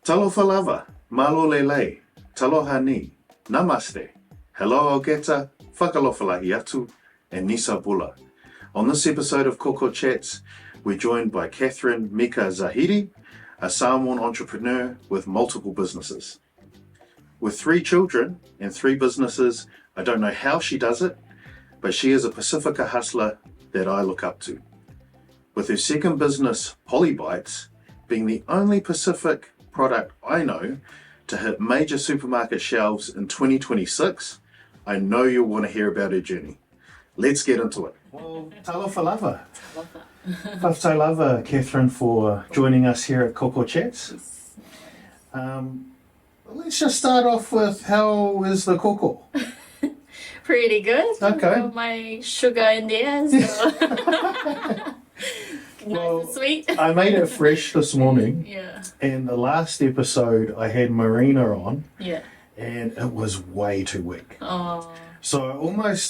Talofa lava, malo lele, taloha ni, namaste, hello ogeta, whakalofalahi atu, and nisa bula. On this episode of KOKO Chats, we're joined by Catherine Zahidi, a Samoan entrepreneur with multiple businesses. With 3 children and 3 businesses, I don't know how she does it, but she is a Pasifika hustler that I look up to. With her second business, Polybites, being the only Pacific product I know to hit major supermarket shelves in 2026, I know you'll want to hear about her journey. Let's get into it. Well, talofa lava. Whaftai lava, Catherine, for joining us here at KOKO Chats. Let's just start off with, how is the koko? Pretty good. Okay. Got my sugar in there, so nice and sweet. I made it fresh this morning. Yeah. And the last episode I had Marina on. Yeah. And it was way too weak. Oh. So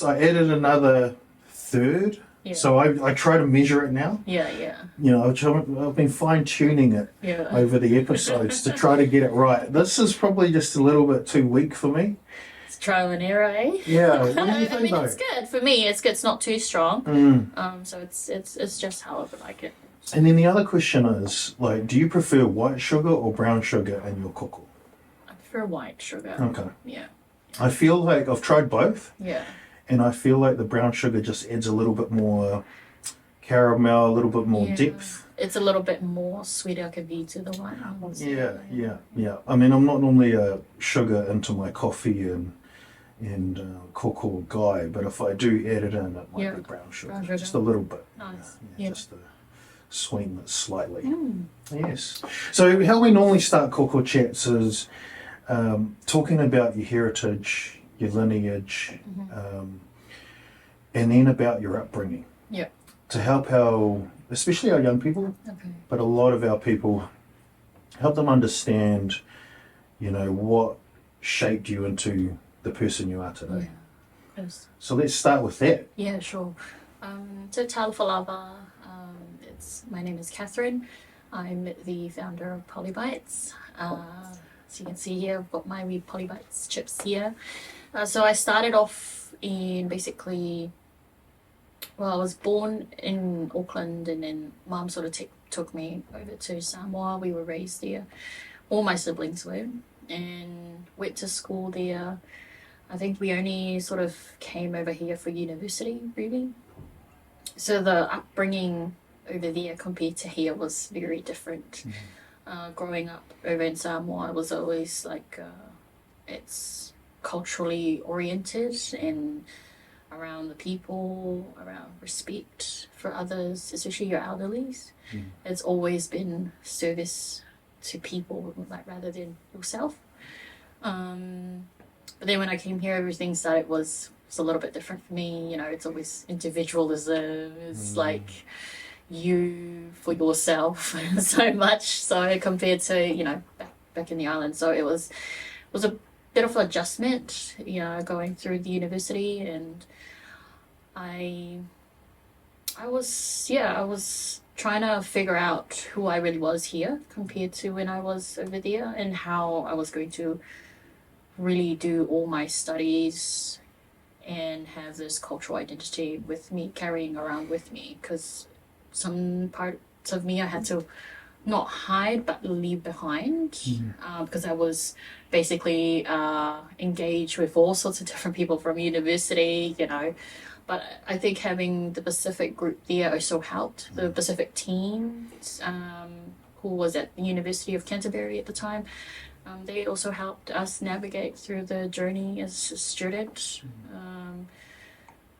I added another third. Yeah. So I try to measure it now. Yeah, yeah. You know, I've been fine-tuning it over the episodes to try to get it right. This is probably just a little bit too weak for me. It's trial and error, eh? Yeah. What do you think, I mean, though? it's good. For me, it's good. It's not too strong. So it's just how I would like it. And then the other question is, like, do you prefer white sugar or brown sugar in your koko? I prefer white sugar. Okay. Yeah. I feel like I've tried both. Yeah. And I feel like the brown sugar just adds a little bit more caramel, a little bit more depth. It's a little bit more sweeter compared to the white ones. Yeah. I mean, I'm not normally a sugar into my coffee and koko guy, but if I do add it in, it might be brown sugar. Just a little bit. Nice. Just to sweeten it slightly. Yes. So how we normally start KOKO Chats is talking about your heritage, your lineage, and then about your upbringing. Yeah. To help especially our young people, but a lot of our people, help them understand, you know, what shaped you into the person you are today. Yeah. So let's start with that. Yeah, sure. So talofa lava, my name is Catherine. I'm the founder of Polybites. So you can see here, I've got my wee Polybites chips here. So I started off in basically, I was born in Auckland, and then Mum sort of took me over to Samoa. We were raised there. All my siblings were, and went to school there. I think we only sort of came over here for university, really. So the upbringing over there compared to here was very different. Growing up over in Samoa, it was always like it's culturally oriented and around the people, around respect for others, especially your elderlies. It's always been service to people, like rather than yourself. But then when I came here, everything started was a little bit different for me. You know, it's always individualism. It's like you for yourself so much. So compared to, you know, back in the island. So it was a bit of an adjustment, you know, going through the university, and I was trying to figure out who I really was here compared to when I was over there, and how I was going to really do all my studies and have this cultural identity with me, carrying around with me, because some parts of me I had to not hide but leave behind, because I was basically engaged with all sorts of different people from university, you know. But I think having the Pacific group there also helped. The Pacific team, who was at the University of Canterbury at the time, they also helped us navigate through the journey as a student.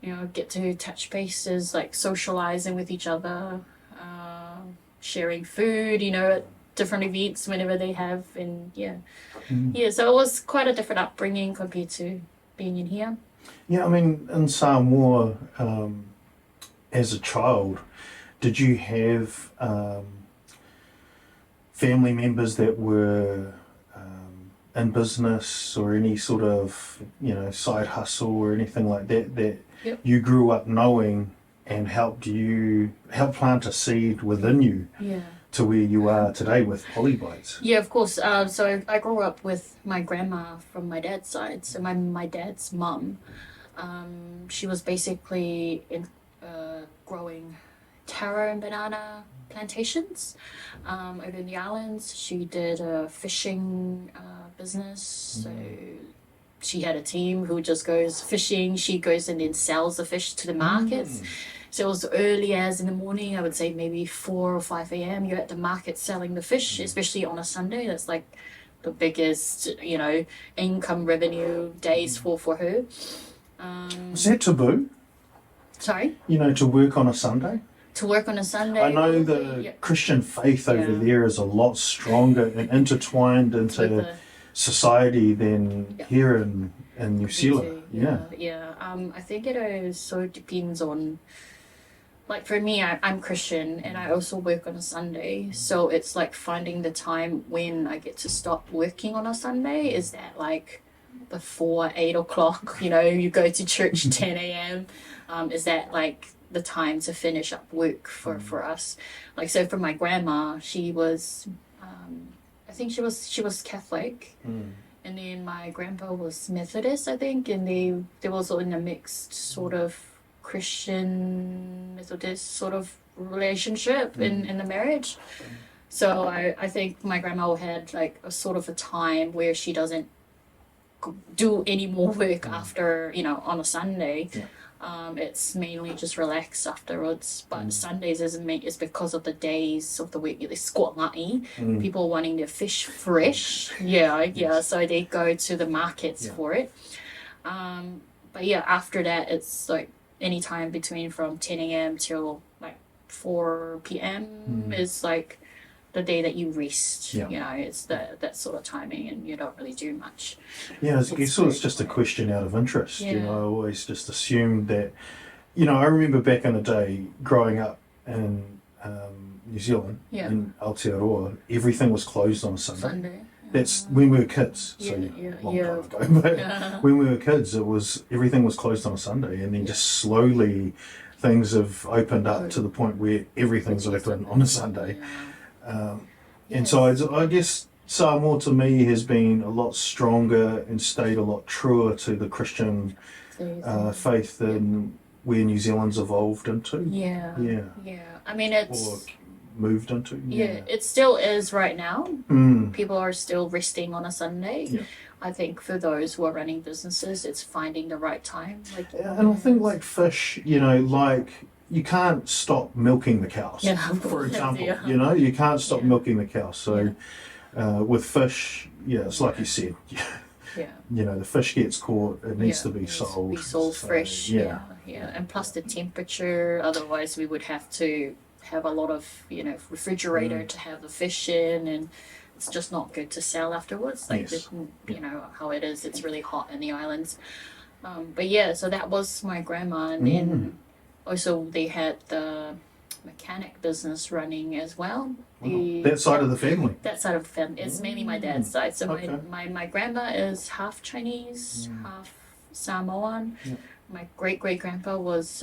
You know, get to touch bases, like socializing with each other, sharing food, you know, at different events whenever they have, and so it was quite a different upbringing compared to being in here. Yeah, I mean, in Samoa, as a child, did you have family members that were in business, or any sort of, you know, side hustle or anything like that you grew up knowing and helped plant a seed within you to where you are today with polybites? Yeah, of course. So I grew up with my grandma from my dad's side. So my dad's mum, she was basically growing taro and banana plantations over in the islands. She did a fishing business. So she had a team who just goes fishing. She goes and then sells the fish to the markets. So it was early as in the morning, I would say maybe 4 or 5 a.m. You're at the market selling the fish, especially on a Sunday. That's like the biggest, income revenue days for her. Was that taboo? Sorry? To work on a Sunday? To work on a Sunday. I know the Christian faith over there is a lot stronger and intertwined into society than here in New Zealand. Yeah. I think it also depends on, like for me, I'm Christian and I also work on a Sunday. So it's like finding the time when I get to stop working on a Sunday. Is that like before 8 o'clock, you go to church 10 a.m. Is that like the time to finish up work for us? Like, so for my grandma, she was, I think she was Catholic. And then my grandpa was Methodist, I think, and they were also in a mixed sort of Christian Methodist sort of relationship in the marriage. So I think my grandma had like a sort of a time where she doesn't do any more work after, on a Sunday. It's mainly just relax afterwards. But Sundays is because of the days of the week. They squat ngai, people wanting their fish fresh. So they go to the markets for it. But after that, it's like any time between from 10 a.m. till like 4 p.m. is like the day that you rest. It's that sort of timing, and you don't really do much. I guess it was just a question out of interest. I always just assumed that, I remember back in the day growing up in New Zealand, in Aotearoa, everything was closed on a Sunday. That's when we were kids, so long time ago. But when we were kids, everything was closed on a Sunday, and then just slowly things have opened up to the point where everything's open on a Sunday. And so I guess Samoa to me has been a lot stronger and stayed a lot truer to the Christian faith than where New Zealand's evolved into. I mean, or moved into. It still is right now. People are still resting on a Sunday. I think for those who are running businesses, it's finding the right time. And I think like fish, you can't stop milking the cows, for example. You can't stop milking the cows. So with fish, it's like you said. The fish gets caught, it needs to be sold. Be sold fresh. And plus the temperature. Otherwise, we would have to have a lot of refrigerator to have the fish in, and it's just not good to sell afterwards. How it is. It's really hot in the islands. So that was my grandma, and then. Also, they had the mechanic business running as well. That side of the family? That side of the family. It's mainly my dad's side. So my grandma is half Chinese, half Samoan. My great-great-grandpa was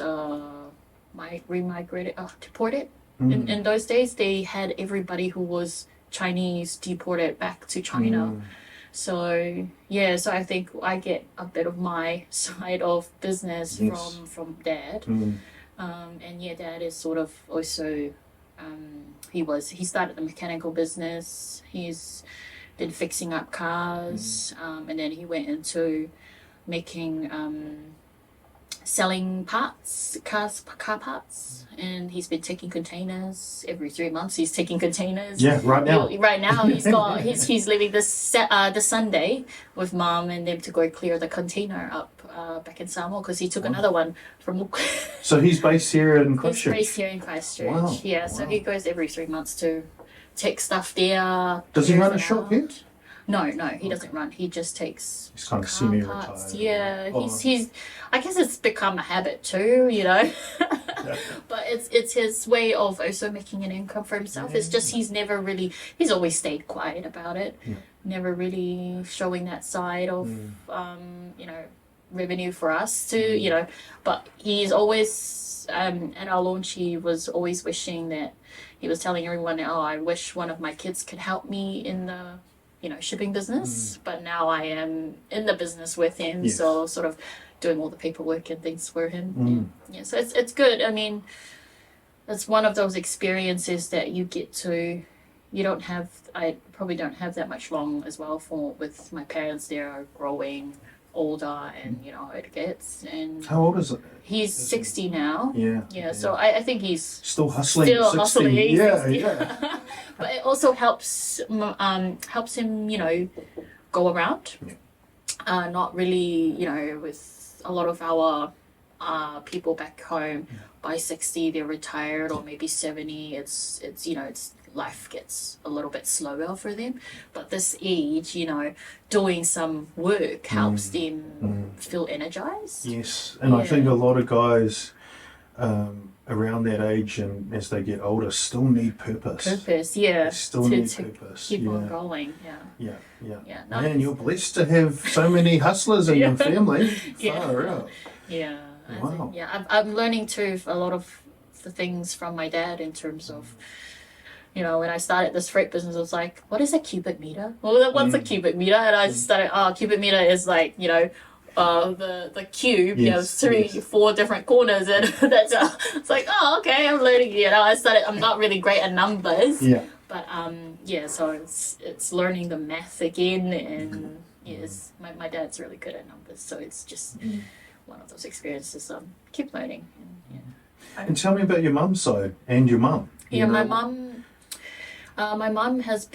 deported. In those days, they had everybody who was Chinese deported back to China. So so I think I get a bit of my side of business from dad. And dad is sort of also he started the mechanical business. He's been fixing up cars, and then he went into making selling parts, car parts, and he's been taking containers every 3 months. He's taking containers. Right now. He's leaving the Sunday with mom and them to go clear the container up back in Samoa, because he took another one from. So he's based here in Christchurch. He's based here in Christchurch. So he goes every 3 months to take stuff there. Does he run a shop here? No, he doesn't run. He just takes. He's kind of semi-retired. He's. I guess it's become a habit too, But it's his way of also making an income for himself. It's just he's always stayed quiet about it. Never really showing that side of revenue for us to, but he's always, at our launch, he was always wishing that, he was telling everyone, oh, I wish one of my kids could help me in the, shipping business, but now I am in the business with him, so sort of doing all the paperwork and things for him. Yeah, so it's good. I mean, it's one of those experiences that you get to, I probably don't have that much long as well with my parents. They're growing older, and it gets. And how old is it? He's 60 now. Yeah. So I think he's still hustling. Still 60. hustling. Yeah. But it also helps him, go around. Not really, with a lot of our people back home by 60 they're retired, or maybe 70. It's life gets a little bit slower for them, but this age, doing some work helps them feel energized. Yes, and I think a lot of guys around that age and as they get older still need purpose. They still need purpose. Keep on going. Yeah. Man, you're blessed to have so many hustlers in your family. Far out. Wow. I'm learning too a lot of the things from my dad in terms of, when I started this freight business, I was like, what is a cubic meter? Well, what's a cubic meter? And I just started, cubic meter is like, the cube, 3-4 different corners, and that's it's like, okay, I'm learning. I'm not really great at numbers. But so it's learning the math again, and yes, my dad's really good at numbers, so it's just one of those experiences. Keep learning. And tell me about your mum's side and your mum. My mum has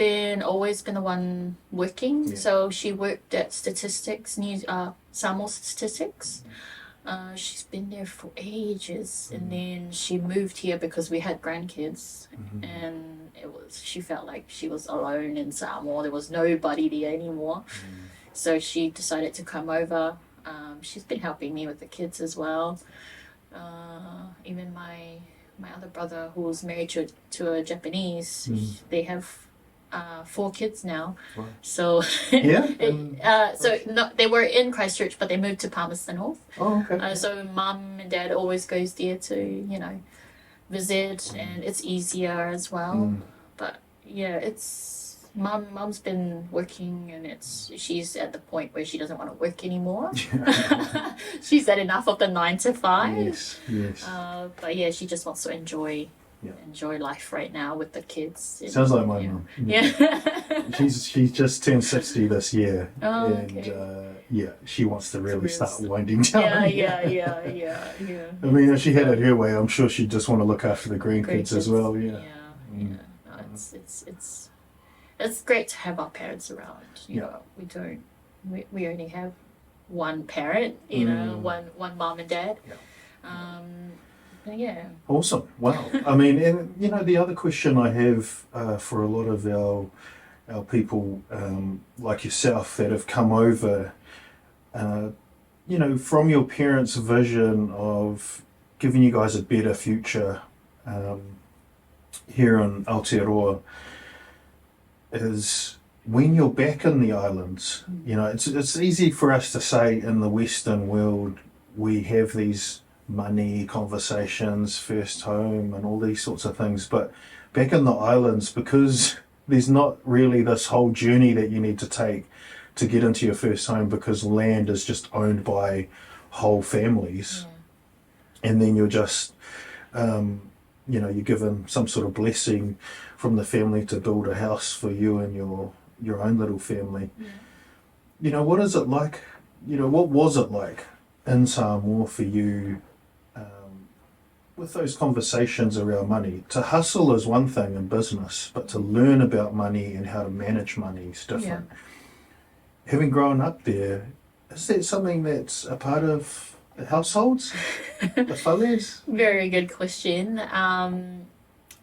always been the one working. So she worked at statistics, Samoa statistics. She's been there for ages, and then she moved here because we had grandkids, and she felt like she was alone in Samoa. There was nobody there anymore, so she decided to come over. She's been helping me with the kids as well. Even my other brother, who's married to a Japanese, they have 4 kids now. Wow. So they were in Christchurch, but they moved to Palmerston North. Oh, okay. So mum and dad always goes there to visit, and it's easier as well. But it's mum's been working, and she's at the point where she doesn't want to work anymore. She's had enough of the 9 to 5. Yes. But she just wants to enjoy life right now with the kids. Sounds like my mum. She's just turned 60 this year, she wants to really start winding down. Yeah. I mean, if she had it her way, I'm sure she'd just want to look after the grandkids as well. No, it's great to have our parents around. We only have one parent, one mom and dad. Awesome. Wow. I mean, and the other question I have for a lot of our people like yourself that have come over, from your parents' vision of giving you guys a better future here in Aotearoa, is when you're back in the islands, it's easy for us to say in the Western world we have these money conversations, first home and all these sorts of things, but back in the islands, because there's not really this whole journey that you need to take to get into your first home, because land is just owned by whole families, and then you're just you're given some sort of blessing from the family to build a house for you and your own little family. What is it like, what was it like in Samoa for you with those conversations around money? To hustle is one thing in business, but to learn about money and how to manage money is different. Having grown up there, is that something that's a part of the households, the families? Very good question.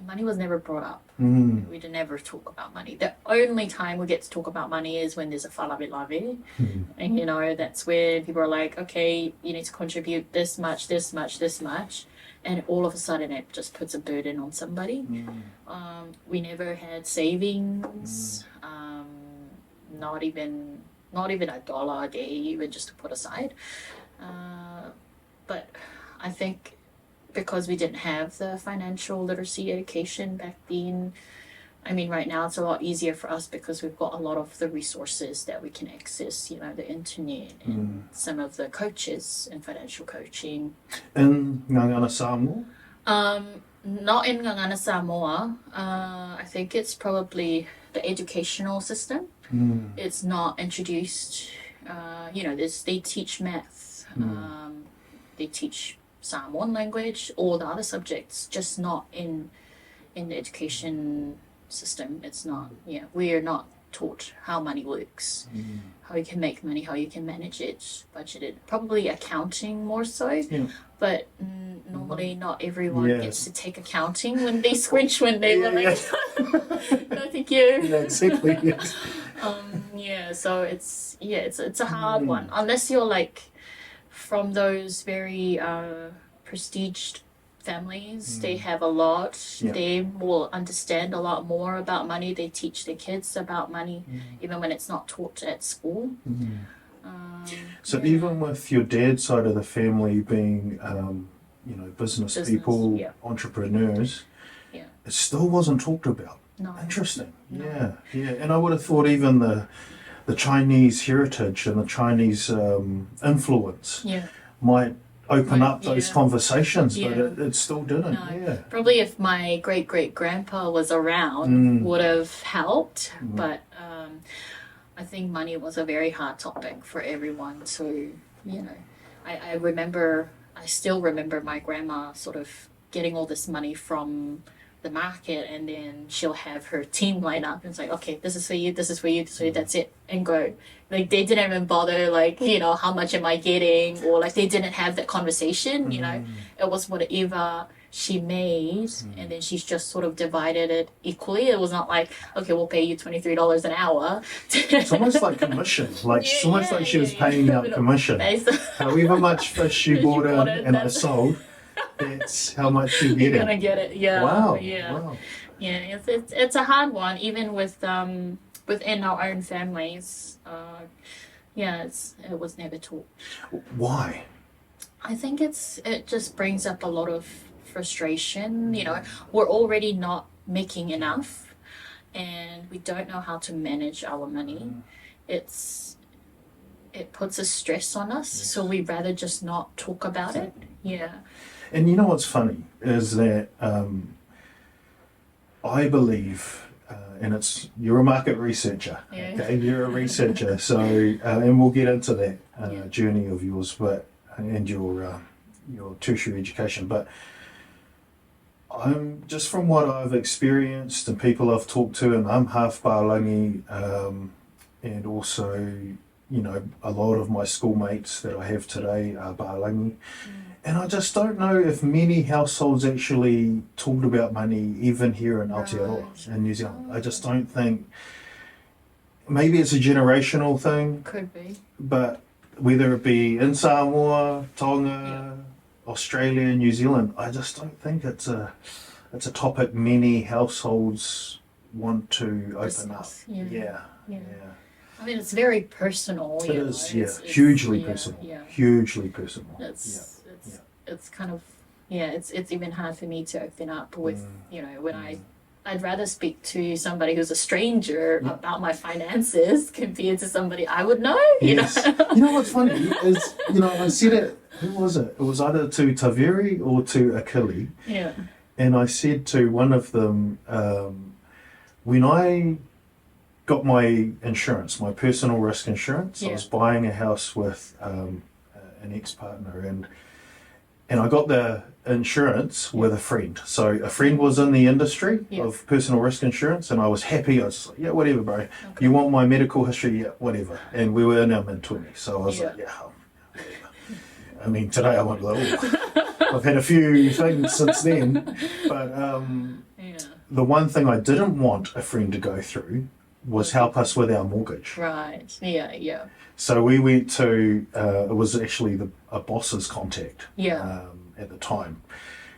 Money was never brought up. We didn't ever talk about money. The only time we get to talk about money is when there's a whalawe. And that's where people are like, okay, you need to contribute this much, this much, this much, and all of a sudden it just puts a burden on somebody. We never had savings, not even $1 a day, even just to put aside. But I think because we didn't have the financial literacy education back then, I mean, right now it's a lot easier for us because we've got a lot of the resources that we can access, the internet and some of the coaches in financial coaching. In Ngangana Samoa? Not in Ngangana Samoa. I think it's probably the educational system. It's not introduced. They teach math. They teach Samoan language, all the other subjects, just not in the education system. It's not. Yeah, we are not taught how money works, how you can make money, how you can manage it, budget it. Probably accounting more so, but normally not everyone gets to take accounting when they switch when they were like, no, thank you. Yeah, exactly. Yes. So it's a hard one unless you're like from those very prestiged families. They have a lot. They will understand a lot more about money. They teach their kids about money even when it's not taught at school. So even with your dad's side of the family being business people, entrepreneurs, it still wasn't talked about. No. Interesting. No. Yeah. And I would have thought even the Chinese heritage and the Chinese influence might open up those conversations, but it still didn't. No. Probably if my great-great-grandpa was around would have helped, but I think money was a very hard topic for everyone. So, I still remember my grandma sort of getting all this money from the market, and then she'll have her team line up and it's like, okay, this is for you, this is for you, this is for you, that's it, and go. Like they didn't even bother how much am I getting, or like they didn't have that conversation. It was whatever she made, and then she's just sort of divided it equally. It was not like, okay, we'll pay you $23 an hour. It's almost like commission, it's almost like she was paying out commission. However much fish you bought in and I sold, that's how much you're getting. You're gonna get it. Wow. It's a hard one, even with within our own families. It was never taught. Why? I think it just brings up a lot of frustration. We're already not making enough, and we don't know how to manage our money. It puts a stress on us, so we'd rather just not talk about it. Yeah. And you know what's funny is that I believe, and you're a market researcher, okay? You're a researcher, so and we'll get into that journey of yours, and your tertiary education. But I'm just from what I've experienced and people I've talked to, and I'm half Baalangi, and also a lot of my schoolmates that I have today are Baalangi. And I just don't know if many households actually talked about money, even here in Aotearoa, in New Zealand. I just don't think, maybe it's a generational thing. Could be. But whether it be in Samoa, Tonga, Australia, New Zealand, I just don't think it's a topic many households want to open up. Yeah. I mean, it's very personal. It is, it's hugely personal. Yeah. Hugely personal. It's kind of, it's even hard for me to open up with, when I'd rather speak to somebody who's a stranger about my finances compared to somebody I would know, Yes. You know what's funny is, I said it, who was it? It was either to Taveri or to Akili. Yeah. And I said to one of them, when I got my insurance, my personal risk insurance, I was buying a house with an ex-partner, and I got the insurance with a friend. So a friend was in the industry of personal risk insurance, and I was happy. I was like, yeah, whatever, bro. Okay. You want my medical history? Yeah, whatever. And we were in our mid-20s, so I was like, whatever. I mean, today I went, I've had a few things since then, but the one thing I didn't want a friend to go through was help us with our mortgage. Right. Yeah. So we went to, it was actually a boss's contact at the time,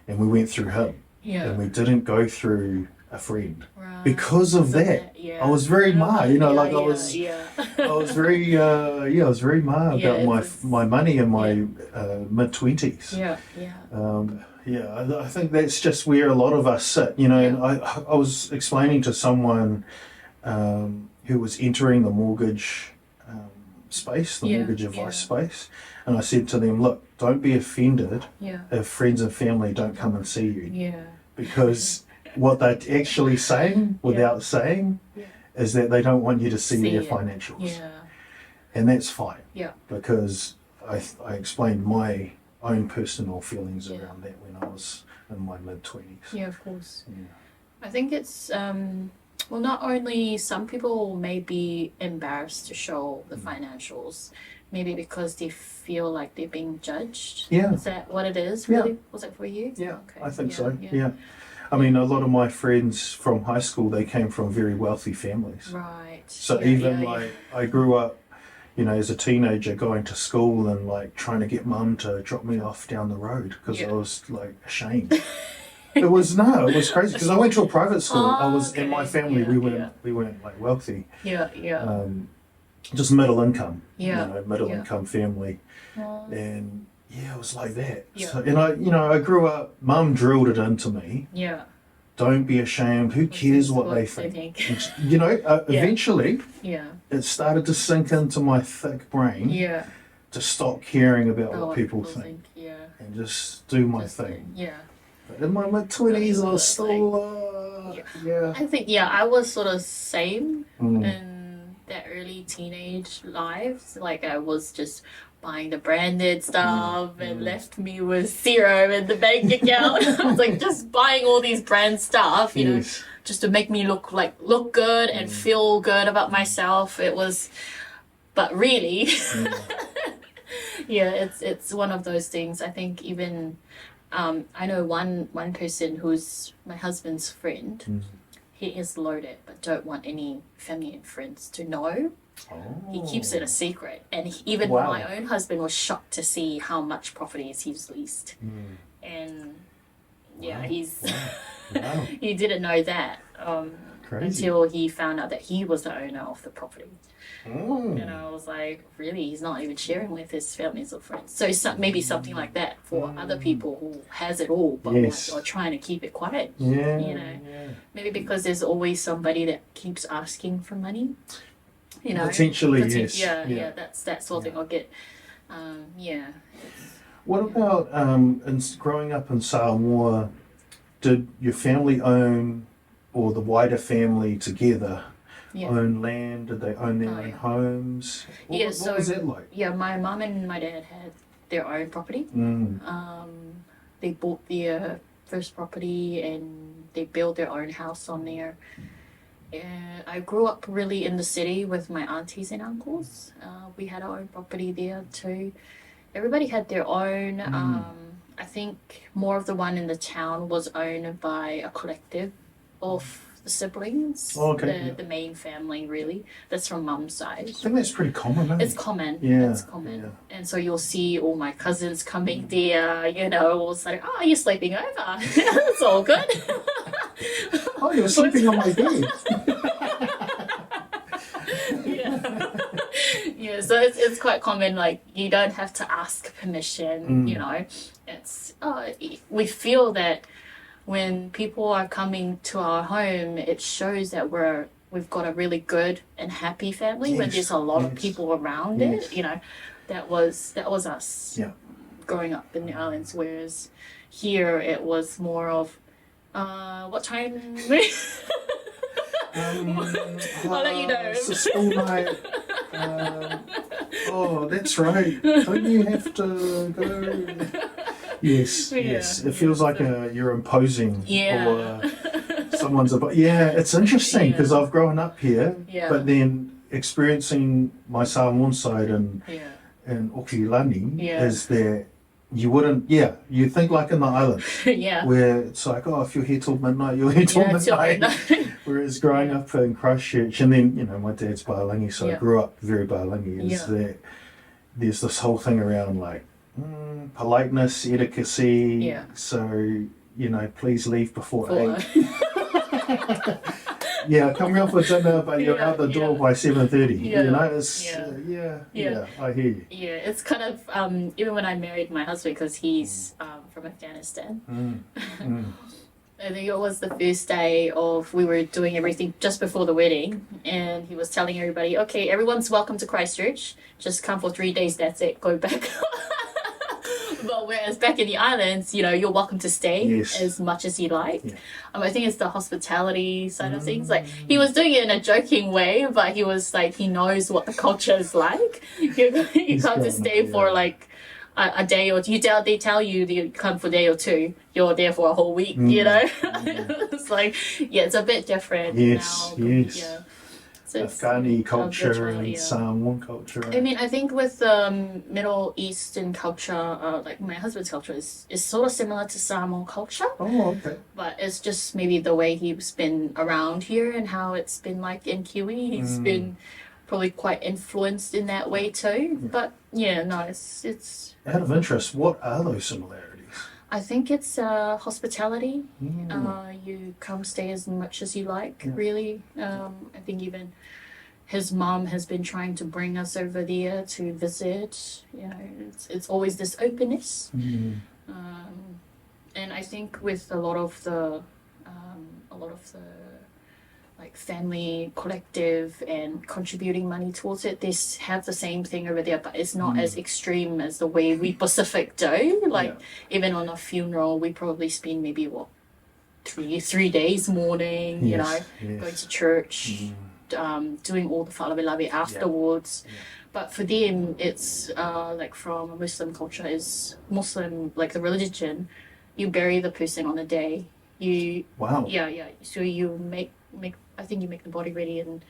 and we went through him. Yeah. And we didn't go through a friend. Right. Because of that. Yeah. I was very ma, you know, Yeah, like yeah, I was yeah. I was very I was very ma Yeah, about my money in my mid-20s. Yeah, yeah. I think that's just where a lot of us sit, you know. Yeah. And I was explaining to someone who was entering the mortgage space, the mortgage advice space, and I said to them, look, don't be offended if friends and family don't come and see you. Yeah. Because what they're actually saying without saying is that they don't want you to see their financials. Yeah. And that's fine. Yeah. Because I explained my own personal feelings around that when I was in my mid-20s. Yeah, of course. Yeah. I think it's well, not only some people may be embarrassed to show the financials, maybe because they feel like they're being judged. Yeah. Is that what it is? Really? Was it for you? Yeah, Okay. I think so. Yeah. I mean, a lot of my friends from high school, they came from very wealthy families. Right. So I grew up, you know, as a teenager going to school and like trying to get mum to drop me off down the road because I was like ashamed. It was crazy because I went to a private school. In my family, we weren't like wealthy. Yeah, yeah. Just middle income. Yeah. You know, middle income family. And it was like that. Yeah. So, and I grew up, mum drilled it into me. Yeah. Don't be ashamed. Who cares what they think? And, you know, eventually, it started to sink into my thick brain to stop caring about what people think. Yeah. And just do my thing. Yeah. But in my mid-20s, I was still, I think, I was sort of same in that early teenage lives. Like, I was just buying the branded stuff and left me with zero in the bank account. I was like just buying all these brand stuff, you know, just to make me look good and feel good about myself. It was, but really, it's one of those things. I think even I know one person who's my husband's friend. He is loaded, but don't want any family and friends to know. He keeps it a secret, and even my own husband was shocked to see how much properties he's leased. And he's he didn't know that until he found out that he was the owner of the property. And I was like, really, he's not even sharing with his families or friends. So maybe something like that for other people who has it all but are trying to keep it quiet. You know, maybe because there's always somebody that keeps asking for money. You know, potentially, yes. Yeah, that's that sort of thing. I'll get, What about growing up in Samoa? Did your family own, or the wider family together, own land? Did they own their own homes? What was that like? Yeah, my mum and my dad had their own property. They bought their first property and they built their own house on there. I grew up really in the city with my aunties and uncles. We had our own property there too. Everybody had their own. I think more of the one in the town was owned by a collective of the siblings. The main family, really. That's from mum's side. I think that's pretty common, isn't it? It's common. It's common. Yeah. And so you'll see all my cousins coming there, you know, it's like, oh, you're sleeping over. It's all good. Oh, you're sleeping on my bed. Yeah, so it's quite common, like, you don't have to ask permission, you know. It's, we feel that when people are coming to our home, it shows that we've got a really good and happy family when there's a lot of people around it, you know. That was us growing up in the islands, whereas here it was more of, what time? I'll let you know. It's a school night. Oh, that's right. Don't you have to go? Yes. It feels like you're imposing or someone's about. Yeah, it's interesting because I've grown up here, but then experiencing my Samoan side and Okilani is that you wouldn't, you think like in the islands, where it's like, oh, if you're here till midnight, you're here till midnight. Whereas growing up in Christchurch, and then, you know, my dad's Baalangi, so I grew up very Baalangi, is that there's this whole thing around like politeness, etiquette, so, you know, please leave before 8. Yeah, come round for dinner, but you're out the door by 7:30. Yeah, You know, it's yeah. I hear you. Yeah, it's kind of even when I married my husband, because he's from Afghanistan. I think it was the first day of we were doing everything just before the wedding, and he was telling everybody, "Okay, everyone's welcome to Christchurch. Just come for 3 days. That's it. Go back." But whereas back in the islands, you're welcome to stay as much as you like. Yeah. I think it's the hospitality side of things. Like, he was doing it in a joking way, but he was like, he knows what the culture is like. You can't just stay for like a day or two. They tell you that you come for a day or two. You're there for a whole week. It's like, it's a bit different Yes, now. yes. Yeah. Afghani culture and Samoan culture. I mean, I think with Middle Eastern culture, like my husband's culture is sort of similar to Samoan culture. Oh, okay. But it's just maybe the way he's been around here and how it's been like in Kiwi. He's been probably quite influenced in that way too. Yeah. But it's. Out of interest, what are those similarities? I think it's hospitality. You come stay as much as you like, really. I think even his mom has been trying to bring us over there to visit. It's always this openness. And I think with a lot of the like family collective and contributing money towards it, they have the same thing over there, but it's not as extreme as the way we Pacific do. Like even on a funeral, we probably spend maybe 3 days mourning, going to church, doing all the whalawe afterwards. But for them, it's like from a Muslim culture, is Muslim, like the religion, you bury the person on a day. So you make I think you make the body ready, and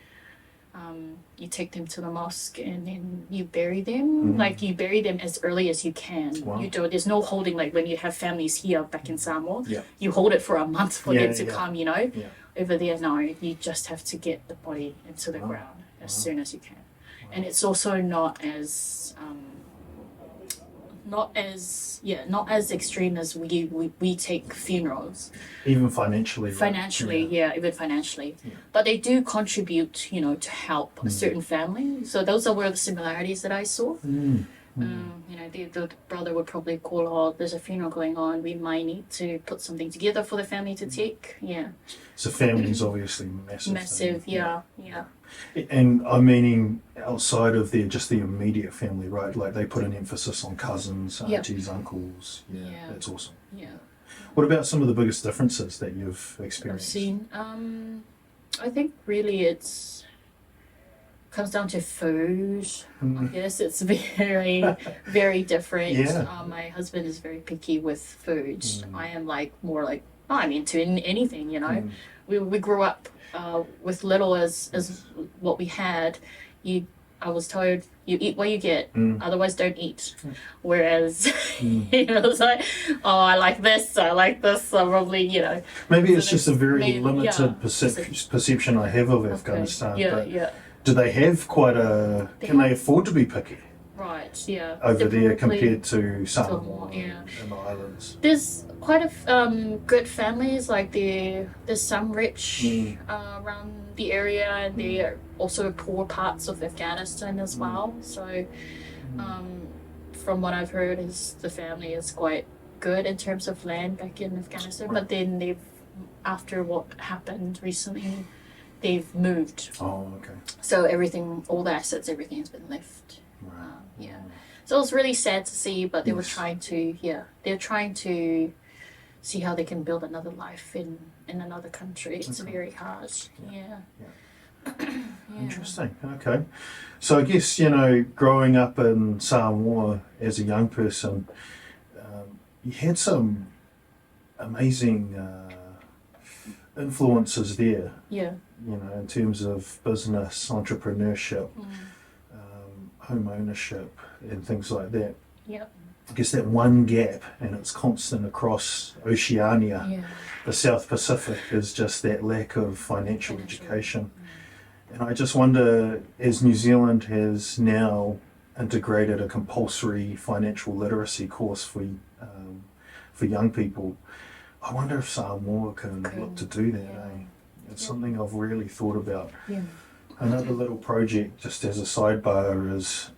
you take them to the mosque, and then you bury them. Like, you bury them as early as you can. Wow. There's no holding, like when you have families here back in Samoa. You hold it for a month for them to come. Over there, no, you just have to get the body into the ground as soon as you can. And it's also not as extreme as we take funerals. Even financially. Even financially. But they do contribute, to help a certain family. So those are where the similarities that I saw. The brother would probably call, there's a funeral going on, we might need to put something together for the family to take. So family's obviously massive. Massive, yeah. And I'm meaning outside of just the immediate family, right? Like, they put an emphasis on cousins, aunties, uncles. That's awesome. What about some of the biggest differences that you've experienced? I've seen. I think really comes down to food. I guess it's very, very different. My husband is very picky with food. I am more like, I'm into anything, We grew up with little as what we had. I was told, you eat what you get, otherwise don't eat. Whereas, it's like, I like this, so probably, Maybe it's just a very limited perception I have of Afghanistan. Do they have can they afford to be picky? Right, Over there compared to Samoa and the islands. There's quite a good families, like there's some rich around the area, and there are also poor parts of Afghanistan as well. So from what I've heard, is the family is quite good in terms of land back in Afghanistan, but then after what happened recently, they've moved. Oh, okay. So all the assets, everything has been left. So it was really sad to see, but they were trying to see how they can build another life in another country. It's very hard. Interesting. Okay. So I guess, growing up in Samoa as a young person, you had some amazing influences there. In terms of business, entrepreneurship, home ownership, and things like that. I guess that one gap, and it's constant across Oceania, the South Pacific, is just that lack of financial education. And I just wonder, as New Zealand has now integrated a compulsory financial literacy course for young people, I wonder if Samoa can look to do that, It's something I've really thought about. Yeah. Another little project, just as a sidebar, is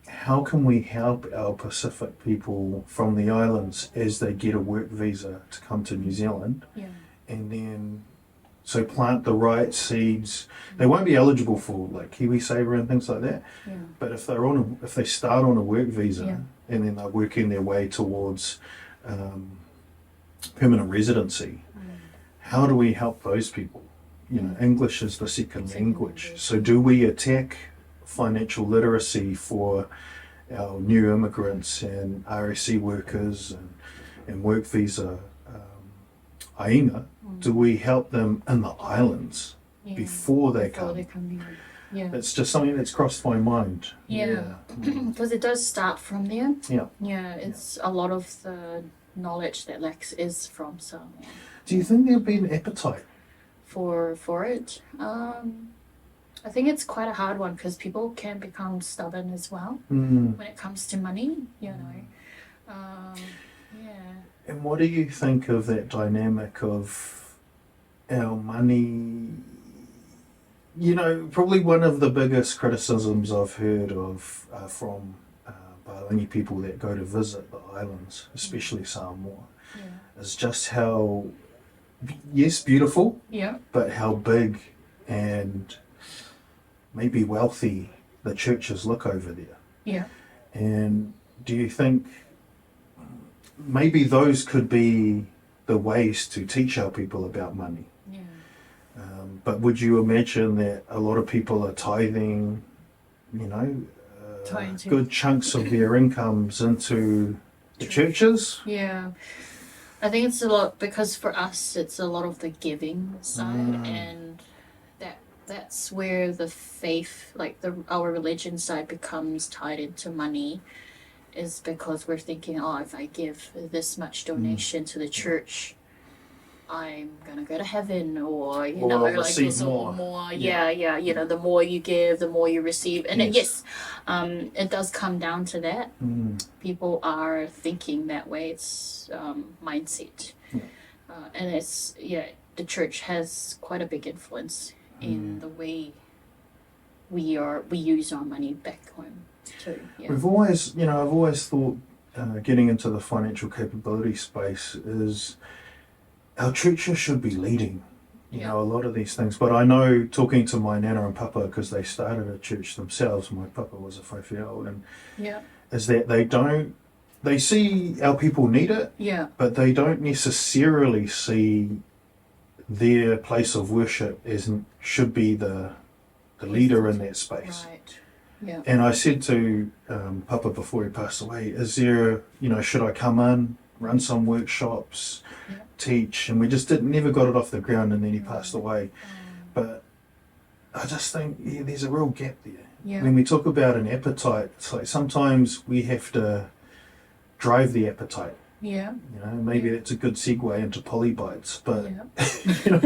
how can we help our Pacific people from the islands as they get a work visa to come to New Zealand, Yeah. and then so plant the right seeds. They won't be eligible for like KiwiSaver and things like that. Yeah. But if if they start on a work visa, Yeah. and then they're working their way towards permanent residency, how do we help those people? You know, English is the second language. So do we attack financial literacy for our new immigrants and RSC workers and work visa aina? Do we help them in the islands before they come? Yeah. It's just something that's crossed my mind. Yeah. Because it does start from there. Yeah. Yeah, it's a lot of the knowledge that lacks is from Samoa. Do you think there'll be an appetite? For it? I think it's quite a hard one because people can become stubborn as well when it comes to money, you know. Yeah. And what do you think of that dynamic of our money? You know, probably one of the biggest criticisms I've heard of from Palangi people that go to visit the islands, especially Samoa, is just how, yes, beautiful, but how big and maybe wealthy the churches look over there. Yeah. And do you think maybe those could be the ways to teach our people about money? Yeah. But would you imagine that a lot of people are tithing, you know, good chunks of their incomes into the churches? Yeah. I think it's a lot because for us it's a lot of the giving side and that's where the faith, like our religion side becomes tied into money, is because we're thinking, oh, if I give this much donation to the church, I'm gonna go to heaven, or you know, like this or more. Yeah, you know, the more you give, the more you receive, and it does come down to that. People are thinking that way. It's mindset, and it's the church has quite a big influence in the way we use our money back home too. Yeah. I've always thought getting into the financial capability space is our churches should be leading, you know, a lot of these things. But I know, talking to my nana and papa, because they started a church themselves, my papa was a Fyfe, and is that they see our people need it, but they don't necessarily see their place of worship should be the leader in that space. Right. Yeah. And I said to Papa before he passed away, is there, you know, should I come in, run some workshops, teach? And we just never got it off the ground, and then he passed away. But I just think there's a real gap there. Yeah. When we talk about an appetite, it's like sometimes we have to drive the appetite. Yeah. You know, maybe that's a good segue into polybites, but you know,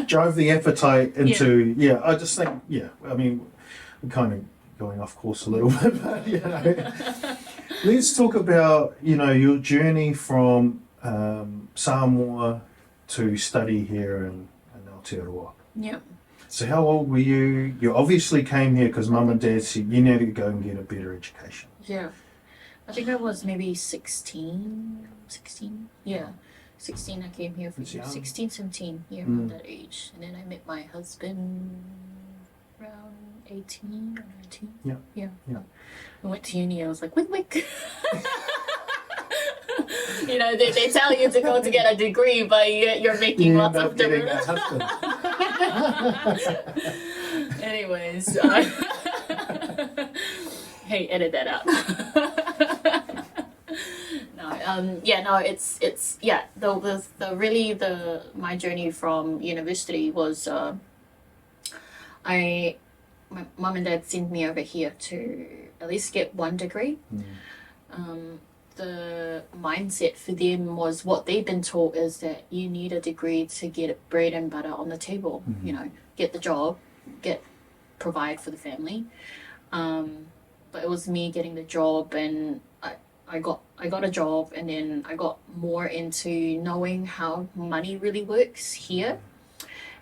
drive the appetite into I just think I mean, we're kind of going off course a little bit, but you know, let's talk about, you know, your journey from Samoa to study here in Aotearoa. Yeah. So how old were you? You obviously came here because Mum and Dad said you need to go and get a better education. Yeah. I think I was maybe 16. Yeah. 16 I came here for 16, 17, around that age. And then I met my husband around 18 or 19. Yeah. I went to uni, I was like, wick. You know, they tell you to go to get a degree, but you're making lots of different... Anyways. Hey, edit that out. My journey from university was my mum and dad sent me over here to at least get one degree. The mindset for them was, what they've been taught is that you need a degree to get bread and butter on the table. You know, get the job, provide for the family. But it was me getting the job, and I got a job, and then I got more into knowing how money really works here.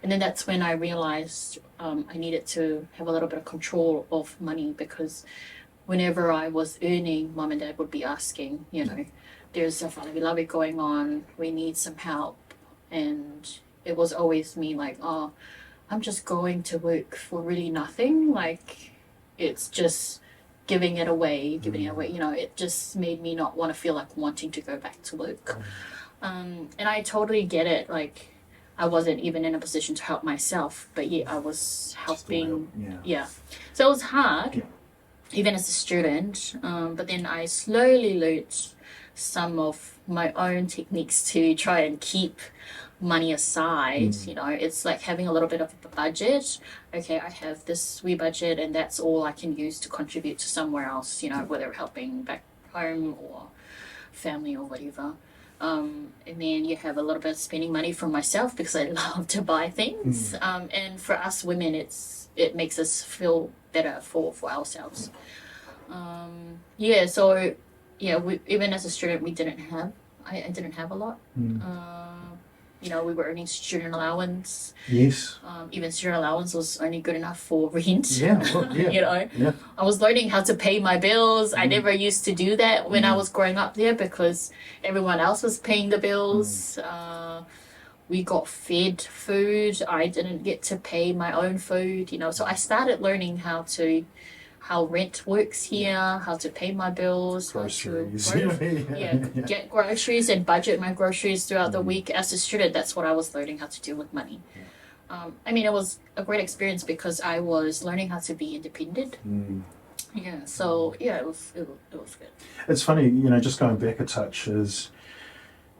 And then that's when I realized I needed to have a little bit of control of money, because whenever I was earning, mum and dad would be asking, you know, there's a whalawilawi going on, we need some help. And it was always me like, oh, I'm just going to work for really nothing. Like, it's just giving it away, you know, it just made me not want to feel like wanting to go back to work. And I totally get it. Like, I wasn't even in a position to help myself, but yet I was helping. Yeah. So it was hard, even as a student. But then I slowly learnt some of my own techniques to try and keep money aside. You know, it's like having a little bit of a budget. Okay, I have this wee budget, and that's all I can use to contribute to somewhere else, you know, whether helping back home or family or whatever. And then you have a little bit of spending money from myself, because I love to buy things. And for us women, it makes us feel better for ourselves. Even as a student, we didn't have, I didn't have a lot. You know, we were earning student allowance. Yes. Even student allowance was only good enough for rent. Yeah. You know, I was learning how to pay my bills. I never used to do that when I was growing up there, because everyone else was paying the bills. We got fed food. I didn't get to pay my own food, you know. So I started learning how rent works here, how to pay my bills, Groceries. Get groceries and budget my groceries throughout the week. As a student, that's what I was learning how to do with money. I mean, it was a great experience because I was learning how to be independent. It was good. It's funny, you know, just going back a touch, is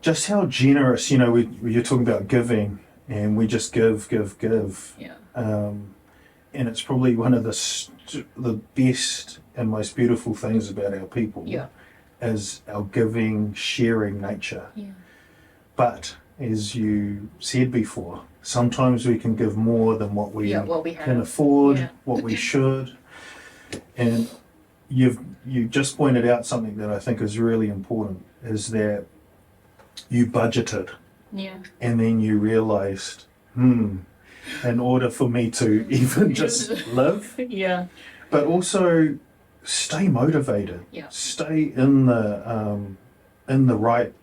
just how generous, you know, you're talking about giving, and we just give. And it's probably one of the best and most beautiful things about our people is our giving, sharing nature. But as you said before, sometimes we can give more than what we can afford, what we should. And you just pointed out something that I think is really important, is that you budgeted. And then you realized, in order for me to even just live, but also stay motivated, stay in the right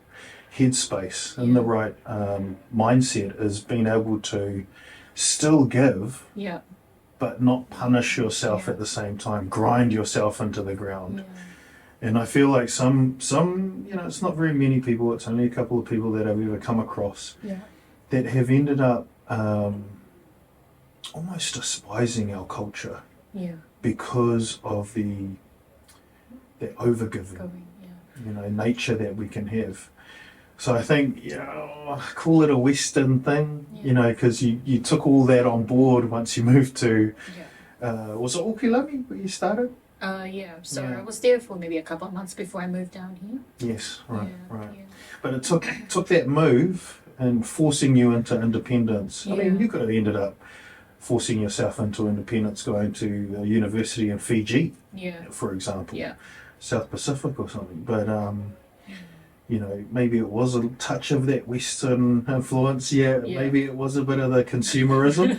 headspace, in the right mindset, is being able to still give, but not punish yourself at the same time, grind yourself into the ground. And I feel like some, you know, it's not very many people, it's only a couple of people that I've ever come across that have ended up almost despising our culture because of the overgiving, you know, nature that we can have. So I think, you know, call it a Western thing, you know, because you took all that on board once you moved to, was it Okilami where you started? So I was there for maybe a couple of months before I moved down here. Yes, right. But it took that move and forcing you into independence. I mean, you could have ended up forcing yourself into independence going to a university in Fiji, for example, South Pacific or something. But, you know, maybe it was a touch of that Western influence, maybe it was a bit of the consumerism.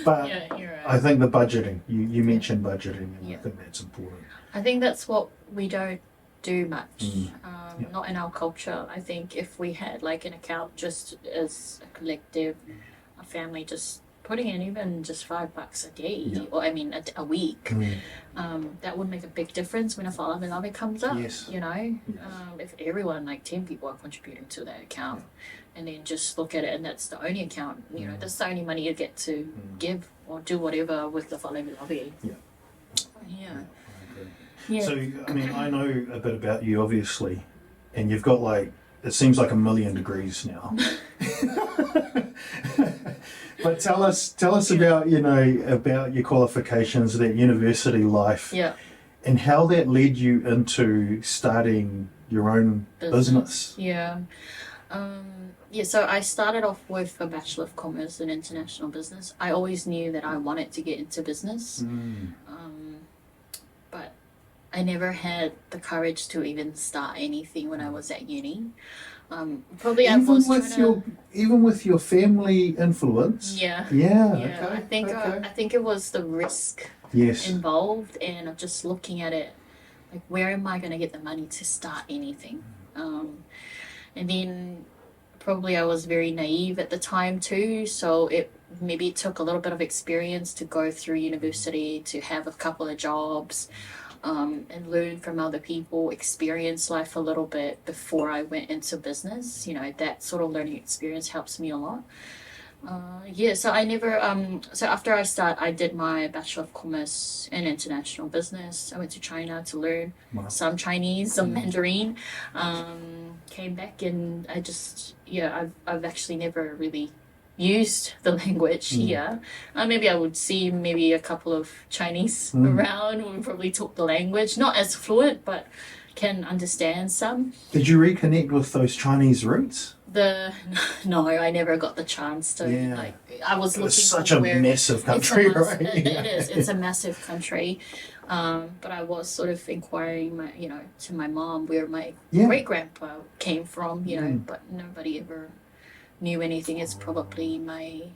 But you're right. I think the budgeting, you mentioned budgeting, and I think that's important. I think that's what we don't do much, not in our culture. I think if we had like an account just as a collective, a family just putting in even just $5 a day, or I mean a week, that would make a big difference when a whalawilawi comes up. You know, if everyone, like 10 people, are contributing to that account, and then just look at it, and that's the only account. You know, that's the only money you get to give or do whatever with the whalawilawi. So, I mean, I know a bit about you, obviously, and you've got like, it seems like 1,000,000 degrees now. But tell us about, you know, about your qualifications, that university life, and how that led you into starting your own business. So I started off with a Bachelor of Commerce in International Business. I always knew that I wanted to get into business, but I never had the courage to even start anything when I was at uni. Probably even with your even with your family influence. Yeah. Yeah. Yeah, Okay. I think it was the risk Yes. involved, and just looking at it, like, where am I going to get the money to start anything? And then probably I was very naive at the time too, so it maybe took a little bit of experience to go through university, to have a couple of jobs, and learn from other people, experience life a little bit before I went into business. You know, that sort of learning experience helps me a lot. Yeah, so I never, so after I did my Bachelor of Commerce in International Business. I went to China to learn some Chinese, some Mandarin. Came back, and I've actually never really used the language here. Maybe I would see maybe a couple of Chinese around and probably talk the language, not as fluent, but can understand some. Did you reconnect with those Chinese roots? No, I never got the chance to. Yeah. Like, I was looking. It's such a massive country, right? It is. It's a massive country. But I was sort of inquiring, to my mom where my great grandpa came from, but nobody ever knew anything. It's probably my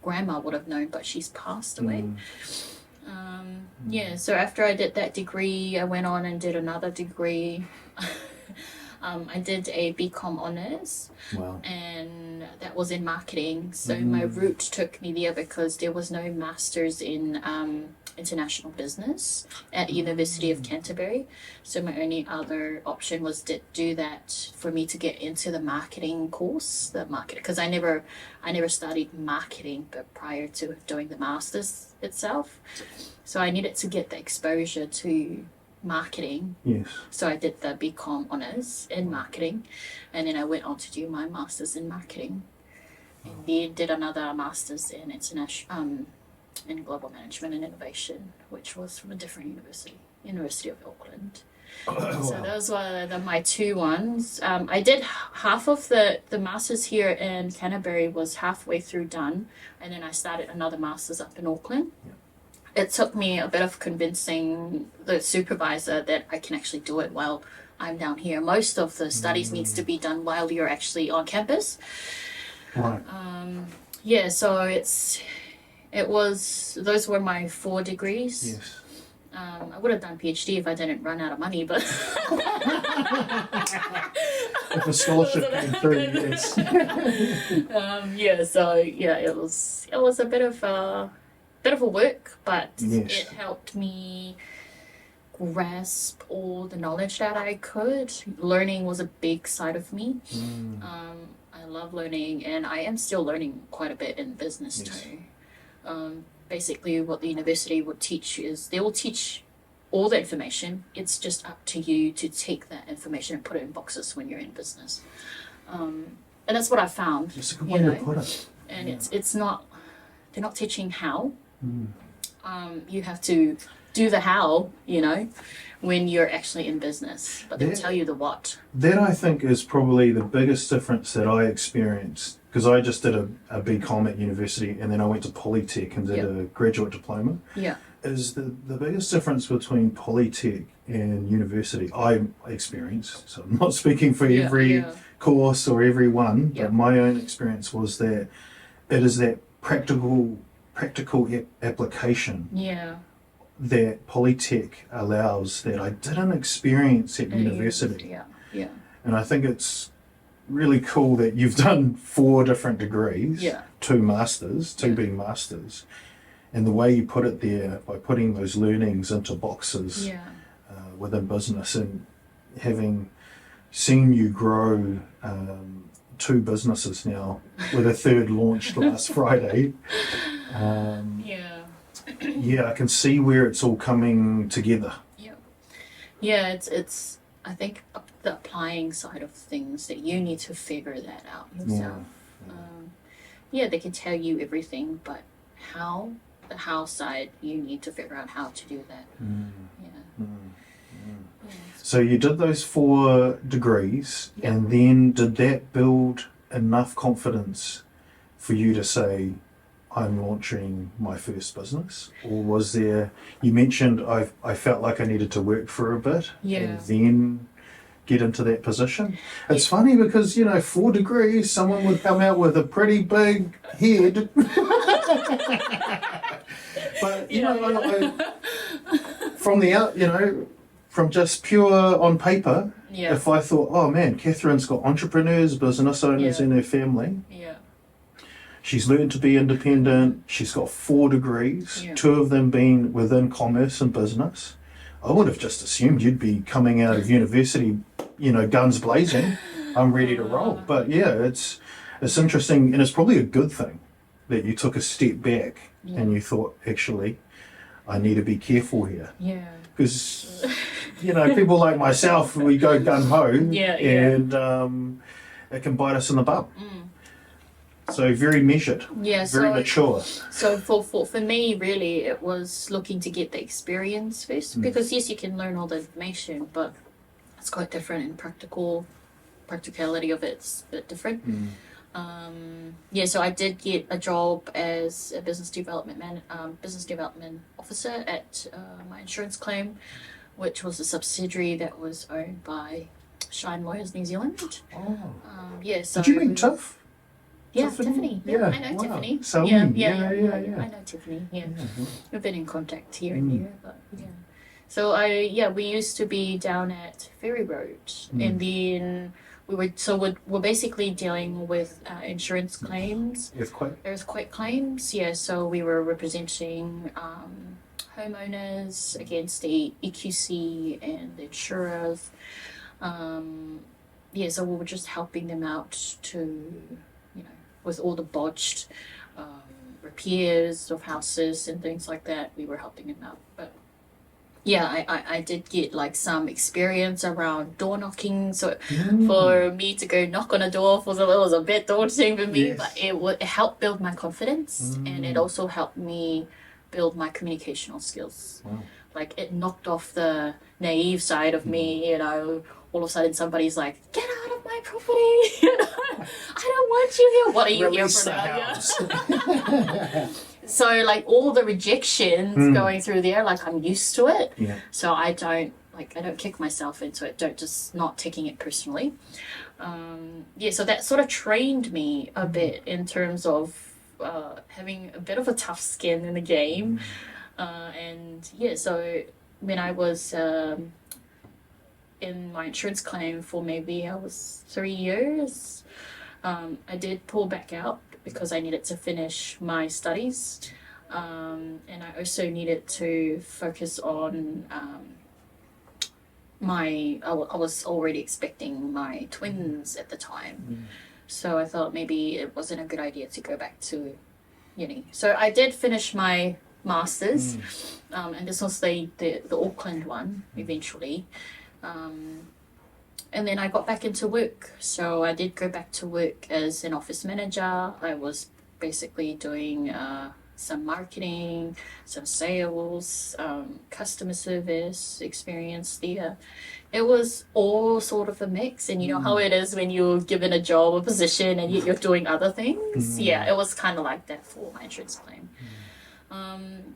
grandma would have known, but she's passed away. So after I did that degree, I went on and did another degree. I did a BCom honours. Wow. And that was in marketing. So my route took me there because there was no masters in international business at University of Canterbury. So my only other option was to do that for me to get into the marketing course, because I never studied marketing, but prior to doing the masters itself. So I needed to get the exposure to marketing. Yes. So I did the BCom honours in marketing, and then I went on to do my masters in marketing, and then did another masters in international in global management and innovation, which was from a different University of Auckland. So those were my two ones. I did half of the masters here in Canterbury was halfway through done, and then I started another masters up in Auckland. Yep. It took me a bit of convincing the supervisor that I can actually do it while I'm down here. Most of the studies needs to be done while you're actually on campus. Right. So those were my 4 degrees. Yes. I would have done PhD if I didn't run out of money, but If a scholarship came through, yes. It was a bit of a work, but Yes. it helped me grasp all the knowledge that I could. Learning was a big side of me. I love learning, and I am still learning quite a bit in business too. Basically what the university would teach is they will teach all the information. It's just up to you to take that information and put it in boxes when you're in business. And that's what I found. It's a good way to put it. And it's not, they're not teaching how. You have to do the how, when you're actually in business, but they'll tell you the what. That, I think, is probably the biggest difference that I experienced, because I just did a BCom at university, and then I went to Polytech and did a graduate diploma. Yeah. Is the biggest difference between Polytech and university I experienced, so I'm not speaking for every course or every one, but my own experience was that it is that practical application that Polytech allows that I didn't experience at university. Yeah. And I think it's really cool that you've done 4 different degrees, 2 masters, 2 being masters, and the way you put it there by putting those learnings into boxes within business, and having seen you grow 2 businesses now with a 3rd launched last Friday. I can see where it's all coming together. It's I think the applying side of things that you need to figure that out yourself. They can tell you everything, but the how side, you need to figure out how to do that. So you did those 4 degrees, and then did that build enough confidence for you to say, I'm launching my first business? Or was there, you mentioned I felt like I needed to work for a bit, and then get into that position. It's funny because, 4 degrees, someone would come out with a pretty big head. But, from the out, from just pure on paper, if I thought, oh man, Catherine's got entrepreneurs, business owners in her family. Yeah. She's learned to be independent. She's got 4 degrees, 2 of them being within commerce and business. I would have just assumed you'd be coming out of university, guns blazing. I'm ready to roll. But it's interesting, and it's probably a good thing that you took a step back and you thought, actually, I need to be careful here. Yeah. Because, people like myself, we go gung-ho and it can bite us in the bum. So very measured, very mature. So for me, really, it was looking to get the experience first. Because, yes, you can learn all the information, but it's quite different in practicality of it's a bit different. So I did get a job as a business development officer at my insurance claim, which was a subsidiary that was owned by Shine Lawyers New Zealand. So did you meet Tiff? Yeah, Tiffany. Yeah, I know Tiffany. Samoan. I know Tiffany. Yeah, we've been in contact here and there, but So we used to be down at Ferry Road, and then we're basically dealing with insurance claims, earthquake claims. Yeah, so we were representing homeowners against the EQC and the insurers. So we were just helping them out to, with all the botched repairs of houses and things like that. We were helping them out, but I did get like some experience around door knocking. So for me to go knock on a door was a bit daunting for me, but it helped build my confidence, and it also helped me build my communicational skills. Wow. Like, it knocked off the naive side of me, all of a sudden somebody's like, get out of my property, I don't want you here. What are you here for now? So, like, all the rejections going through there, like, I'm used to it. Yeah. So I don't kick myself into it, not taking it personally. So that sort of trained me a bit in terms of having a bit of a tough skin in the game. So when I was in my insurance claim for maybe I was 3 years, I did pull back out because I needed to finish my studies, and I also needed to focus on I was already expecting my twins at the time. So I thought maybe it wasn't a good idea to go back to uni. So I did finish my master's, and this was the Auckland one eventually. And then I got back into work. So I did go back to work as an office manager. I was basically doing some marketing, some sales, customer service experience there. It was all sort of a mix, and you know how it is when you're given a job, a position, and yet you're doing other things. Yeah, it was kind of like that for my insurance claim.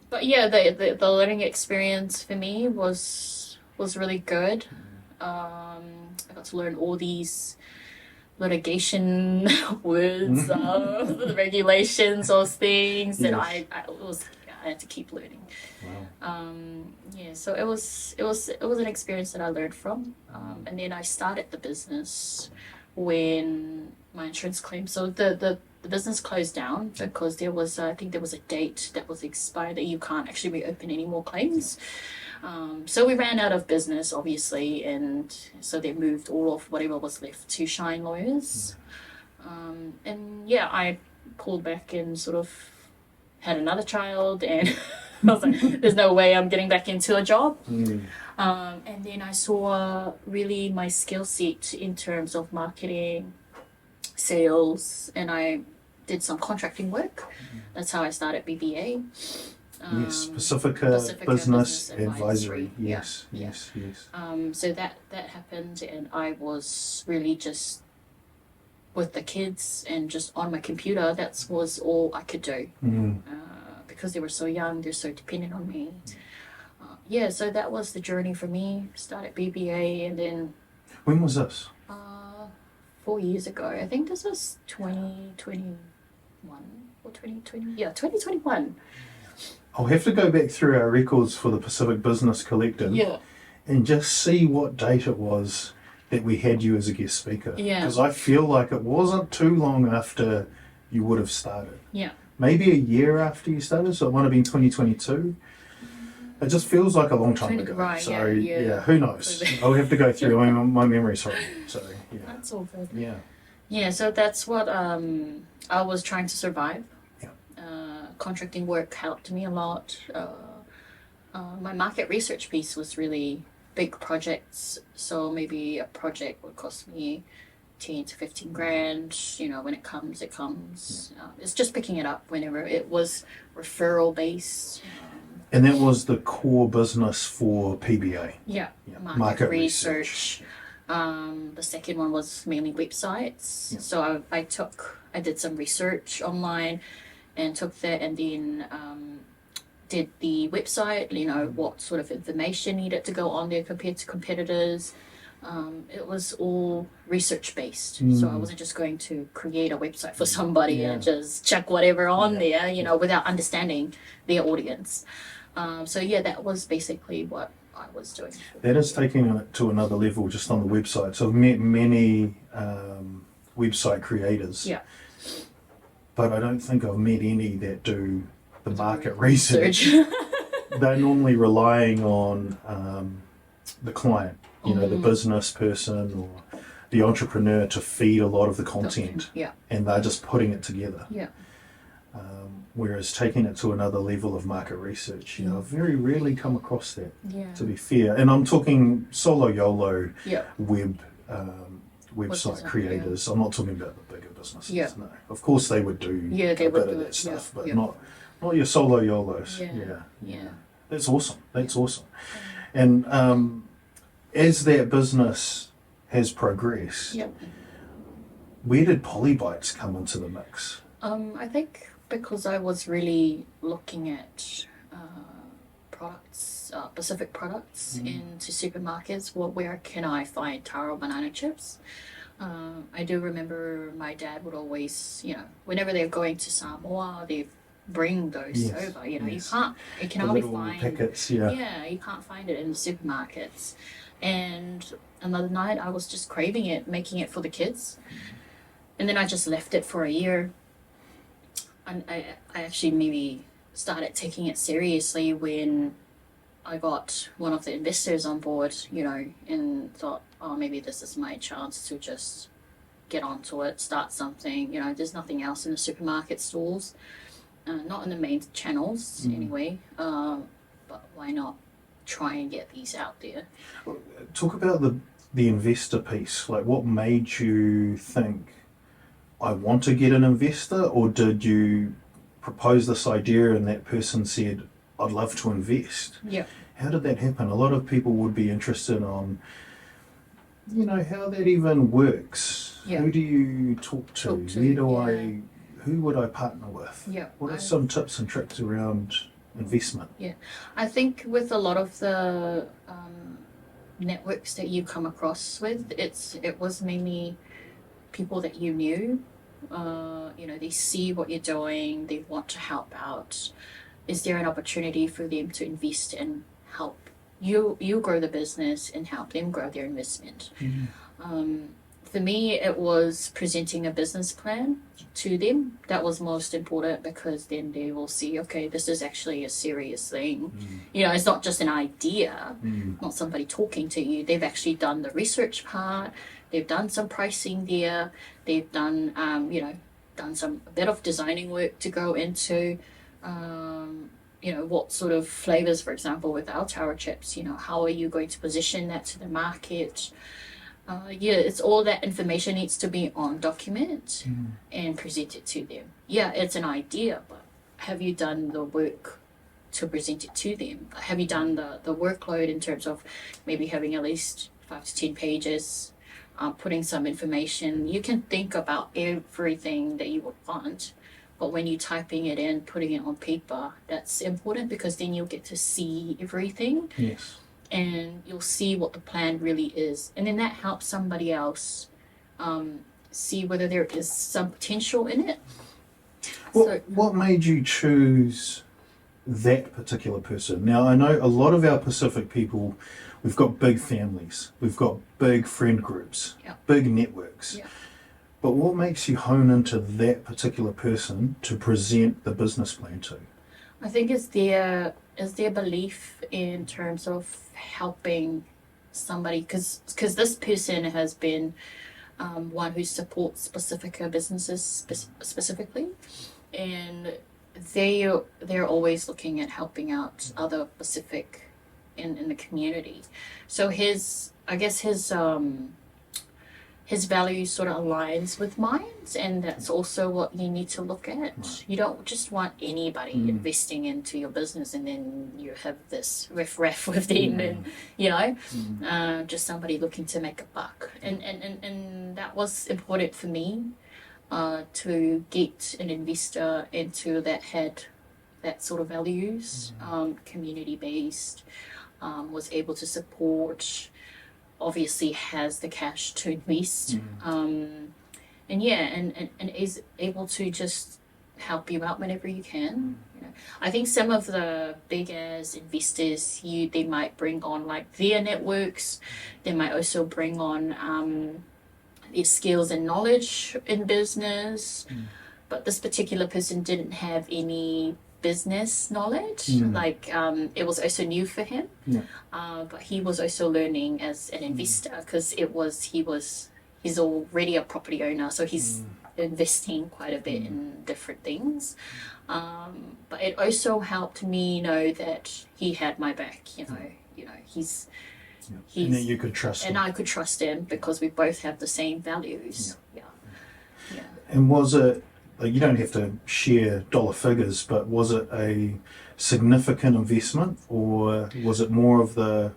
But yeah, the learning experience for me was really good. I got to learn all these litigation words, the regulations, those things, and I had to keep learning. Wow. So it was an experience that I learned from, and then I started the business when my insurance claim. So the business closed down because there was I think there was a date that was expired that you can't actually reopen any more claims. So we ran out of business, obviously, and so they moved all of whatever was left to Shine Lawyers. I pulled back and sort of had another child, and I was like, there's no way I'm getting back into a job. And then I saw really my skill set in terms of marketing, sales, and I did some contracting work. That's how I started BBA. Pasifika Business Advisory. Yes. So that happened, and I was really just with the kids and just on my computer. That was all I could do because they were so young. They're so dependent on me. So that was the journey for me. Started BBA, and then When was this? 4 years ago. I think this was 2021 or 2020. Yeah, 2021. I'll have to go back through our records for the Pacific Business Collective and just see what date it was that we had you as a guest speaker. Yeah. Because I feel like it wasn't too long after you would have started. Yeah. Maybe a year after you started, so it might have been 2022. It just feels like a long time ago. Right, so, yeah. Who knows? I'll have to go through. My memory's horrible. So, yeah. That's all good. Yeah. Yeah, so that's what I was trying to survive. Yeah. Contracting work helped me a lot. My market research piece was really big projects, so maybe a project would cost me 10 to 15 grand. You know, when it comes, it comes. It's just picking it up whenever it was referral based. And that was the core business for PBA. Yeah, market research. The second one was mainly websites. Yeah. So I did some research online and took that and then did the website, you know, what sort of information needed to go on there compared to competitors. It was all research based. So I wasn't just going to create a website for somebody and just chuck whatever on there, you know, without understanding their audience. So yeah, that was basically what I was doing. That is taking it to another level just on the website. So I've met many website creators. Yeah. But I don't think I've met any that do the market research. They're normally relying on the client, you know, the business person or the entrepreneur to feed a lot of the content. Yeah. And they're just putting it together. Yeah. Whereas taking it to another level of market research, you know, I've very rarely come across that, to be fair. And I'm talking solo YOLO website creators. I'm not talking about the bigger businesses. Yeah. No. Of course they would do they a bit would of do that it. stuff, but Yeah. not your solo YOLOs. Yeah. That's awesome. That's awesome. And as that business has progressed, where did Polybites come into the mix? I think because I was really looking at products, specific products into supermarkets. Well, where can I find taro banana chips? I do remember my dad would always, you know, whenever they're going to Samoa, they bring those over. You know, you can only find packets. you can't find it in the supermarkets. And another night, I was just craving it, making it for the kids, and then I just left it for a year. And I actually maybe started taking it seriously when I got one of the investors on board, you know, and thought, oh, maybe this is my chance to just get onto it, start something. You know, there's nothing else in the supermarket stores, not in the main channels anyway, but why not try and get these out there? Talk about the investor piece. Like, what made you think, I want to get an investor, or did you propose this idea and that person said, I'd love to invest? Yeah. How did that happen? A lot of people would be interested on, you know, how that even works. Yeah. Who do you talk to? Who would I partner with? Yeah. What are some tips and tricks around investment? Yeah. I think with a lot of the networks that you come across with, it was mainly people that you knew. You know, they see what you're doing, they want to help out. Is there an opportunity for them to invest and help you grow the business and help them grow their investment? For me, it was presenting a business plan to them. That was most important, because then they will see, okay, this is actually a serious thing. You know, it's not just an idea, not somebody talking to you. They've actually done the research part. They've done some pricing there. They've done, done a bit of designing work to go into, you know, what sort of flavors, for example, with our taro chips, you know, how are you going to position that to the market? It's all that information needs to be on document and presented to them. Yeah, it's an idea, but have you done the work to present it to them? Have you done the workload in terms of maybe having at least 5 to 10 pages, putting some information? You can think about everything that you would want, but when you're typing it in, putting it on paper, that's important, because then you'll get to see everything. Yes. and you'll see what the plan really is, and then that helps somebody else see whether there is some potential in it. What made you choose that particular person? Now, I know a lot of our Pacific people, we've got big families, we've got big friend groups, big networks. But what makes you hone into that particular person to present the business plan to? I think it's their belief in terms of helping somebody, because this person has been one who supports Pasifika businesses specifically, and they're always looking at helping out other Pacific in the community. So his values sort of aligns with mine, and that's also what you need to look at. Right. You don't just want anybody investing into your business and then you have this riff-raff with them and, just somebody looking to make a buck. And that was important for me, to get an investor into that had that sort of values, community-based, was able to support, obviously has the cash to invest, and is able to just help you out whenever you can. I think some of the big ass investors, they might bring on like their networks. They might also bring on their skills and knowledge in business, but this particular person didn't have any business knowledge. It was also new for him, but he was also learning as an investor, because he's already a property owner, so he's investing quite a bit in different things, but it also helped me know that he had my back. He's and that you could trust him. And I could trust him because we both have the same values. And was it, like, you don't have to share dollar figures, but was it a significant investment, or was it more of the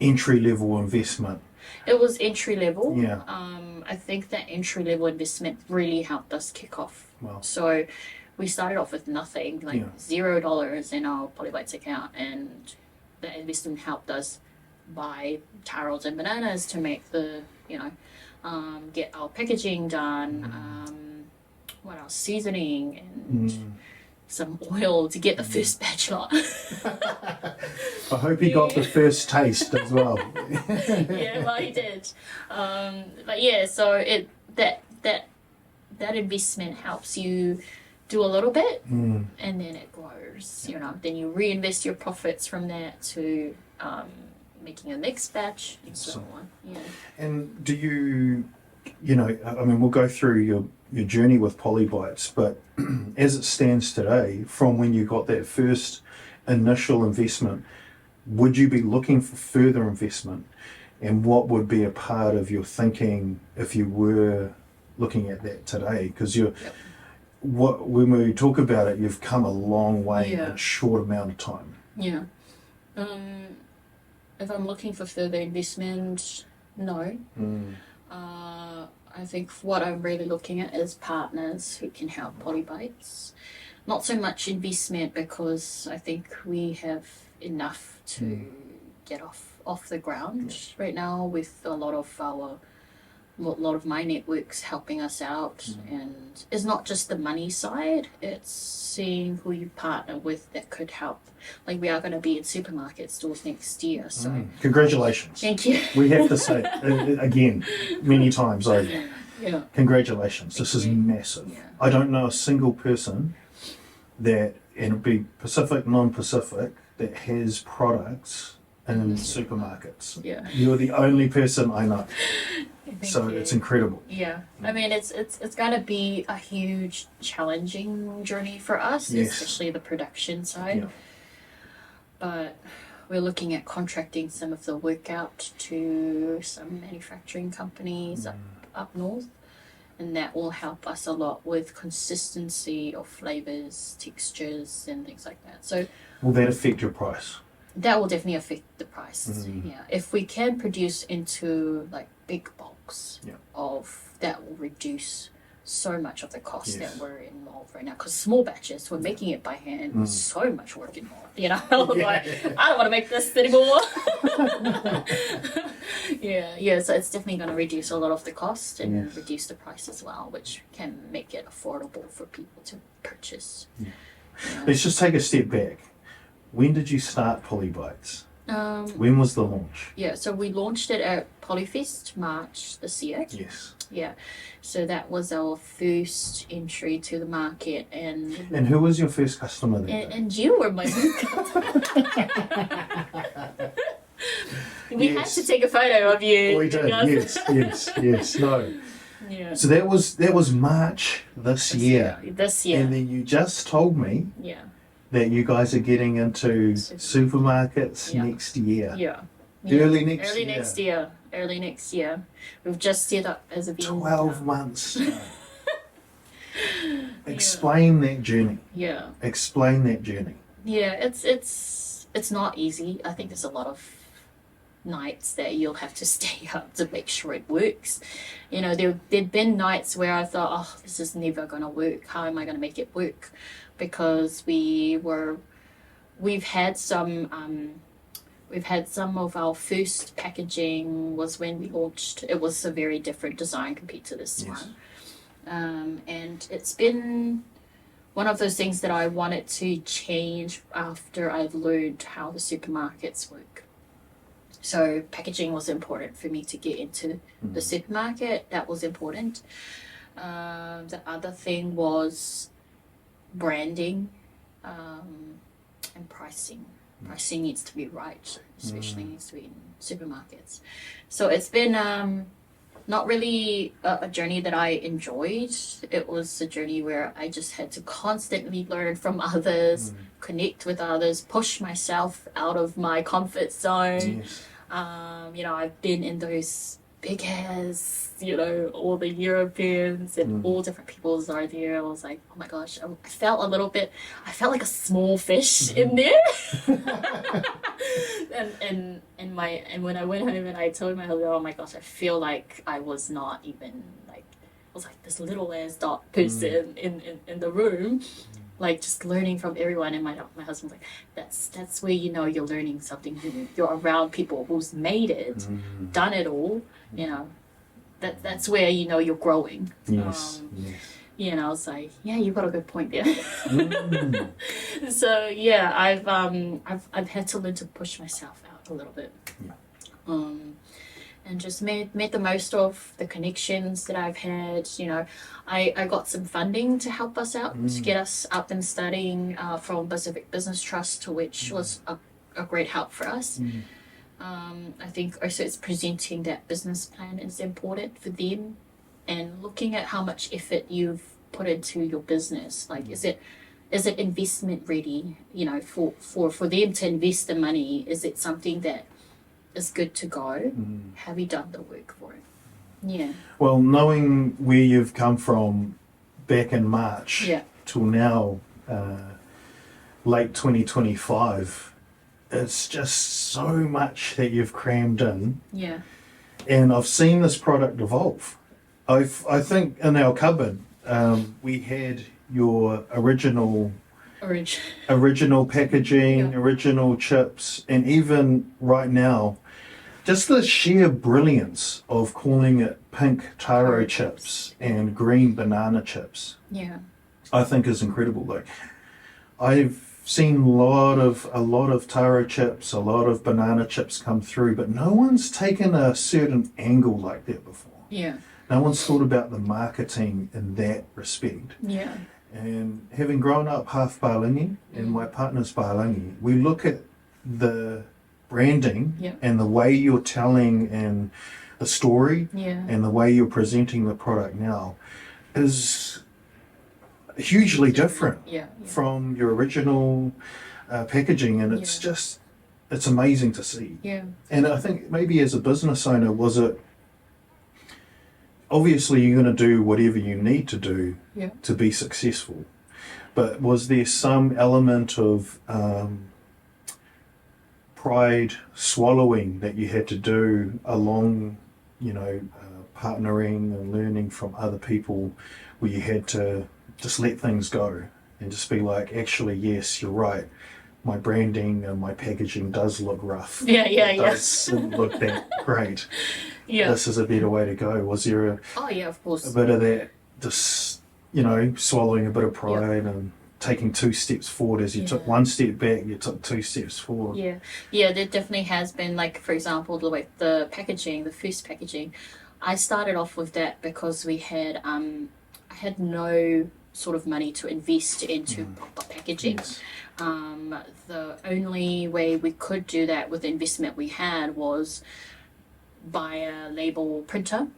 entry-level investment? It was entry-level. Yeah. I think that entry-level investment really helped us kick off. Wow. So we started off with nothing, $0 in our Polybites account, and that investment helped us buy taros and bananas to make the, get our packaging done, what else, seasoning and some oil to get the first batch lot. I hope he got the first taste as well. Yeah, well, he did. So that investment helps you do a little bit, and then it grows. Then you reinvest your profits from that to making a next batch and so on. Yeah. And do you, we'll go through your journey with Polybites, but as it stands today, from when you got that first initial investment, would you be looking for further investment? And what would be a part of your thinking if you were looking at that today? Because when we talk about it, you've come a long way in a short amount of time. Yeah. If I'm looking for further investment, no. I think what I'm really looking at is partners who can help Polybites. Not so much investment, because I think we have enough to get off the ground right now, with a lot of my networks helping us out. And it's not just the money side, it's seeing who you partner with that could help. Like, we are going to be in supermarket stores next year, so congratulations. Thank you. We have to say again many times over, congratulations. This is massive. I don't know a single person that, and it'd be Pacific, non-Pacific, that has products in supermarkets. You're the only person I know. So it's incredible. I mean, it's going to be a huge challenging journey for us, especially the production side. But we're looking at contracting some of the work out to some manufacturing companies up north, and that will help us a lot with consistency of flavors, textures, and things like that. So will that affect your price? That will definitely affect the price. If we can produce into like big bulks of that, will reduce so much of the cost Yes. that were involved right now. Because small batches, we're making it by hand, so much work involved. You know, like, I don't want to make this anymore. yeah. So it's definitely going to reduce a lot of the cost and Yes. reduce the price as well, which can make it affordable for people to purchase. Let's just take a step back. When did you start Polybites? When was the launch? Yeah, so we launched it at Polyfest March this year. Yes. Yeah, so that was our first entry to the market, and who was your first customer then? and you were my we had to take a photo of you. We did. Yes. No. Yeah. So that was March this year. This year. And then you just told me Yeah. that you guys are getting into supermarkets next year. Yeah. Early next year. Early next year. We've just set up as a vendor. 12 months. Explain that journey. Yeah. Explain that journey. Yeah, it's not easy. I think there's a lot of nights that you'll have to stay up to make sure it works. You know, there'd been nights where I thought, oh, this is never gonna work. How am I gonna make it work? Because we've had some of our first packaging was when we launched. It was a very different design compared to this one. And it's been one of those things that I wanted to change after I've learned how the supermarkets work. So packaging was important for me to get into the supermarket. That was important. The other thing was branding and pricing. Pricing needs to be right, especially needs to be in supermarkets. So it's been not really a journey that I enjoyed. It was a journey where I just had to constantly learn from others, connect with others, push myself out of my comfort zone. Yes. You know, I've been in those big ass, you know, all the Europeans and all different peoples are there. I was like, oh my gosh, I felt like a small fish in there. and when I went home and I told my husband, oh my gosh, I feel like I was not even like, I was like this little ass dot person in the room. Like just learning from everyone, and my husband's like, that's where you know you're learning something new. You're around people who's made it, done it all. You know, that's where you know you're growing. Yes. You know, it's like, yeah, you got a good point there. So yeah, I've had to learn to push myself out a little bit. And just made the most of the connections that I've had. You know, I got some funding to help us out, to get us up and studying from Pacific Business Trust, which was a great help for us. I think also it's presenting that business plan is important for them, and looking at how much effort you've put into your business. Like, is it investment ready? You know, for them to invest the money, is it something that is good to go? Have you done the work for it? Yeah. Well, knowing where you've come from back in March till now, late 2025, it's just so much that you've crammed in. Yeah. And I've seen this product evolve. I think in our cupboard, we had your original packaging, original chips, and even right now, just the sheer brilliance of calling it pink taro chips and green banana chips. Yeah. I think is incredible. Like, I've seen a lot of taro chips, a lot of banana chips come through, but no one's taken a certain angle like that before. Yeah. No one's thought about the marketing in that respect. Yeah. And having grown up half Palangi and my partner's Palangi, we look at the branding and the way you're telling and the story and the way you're presenting the product now is hugely different from your original packaging, and it's just, it's amazing to see. Yeah. And I think maybe as a business owner, was it, obviously you're going to do whatever you need to do to be successful, but was there some element of pride swallowing that you had to do along, you know, partnering and learning from other people where you had to just let things go and just be like, actually, yes, you're right. My branding and my packaging does look rough. It doesn't look that great. This is a better way to go. Was there of course. a bit of that, just, swallowing a bit of pride and taking 2 steps forward as you took 1 step back, you took 2 steps forward? There definitely has been, like, for example, the packaging, the first packaging. I started off with that because we had, I had no sort of money to invest into proper packaging. The only way we could do that with the investment we had was buy a label printer,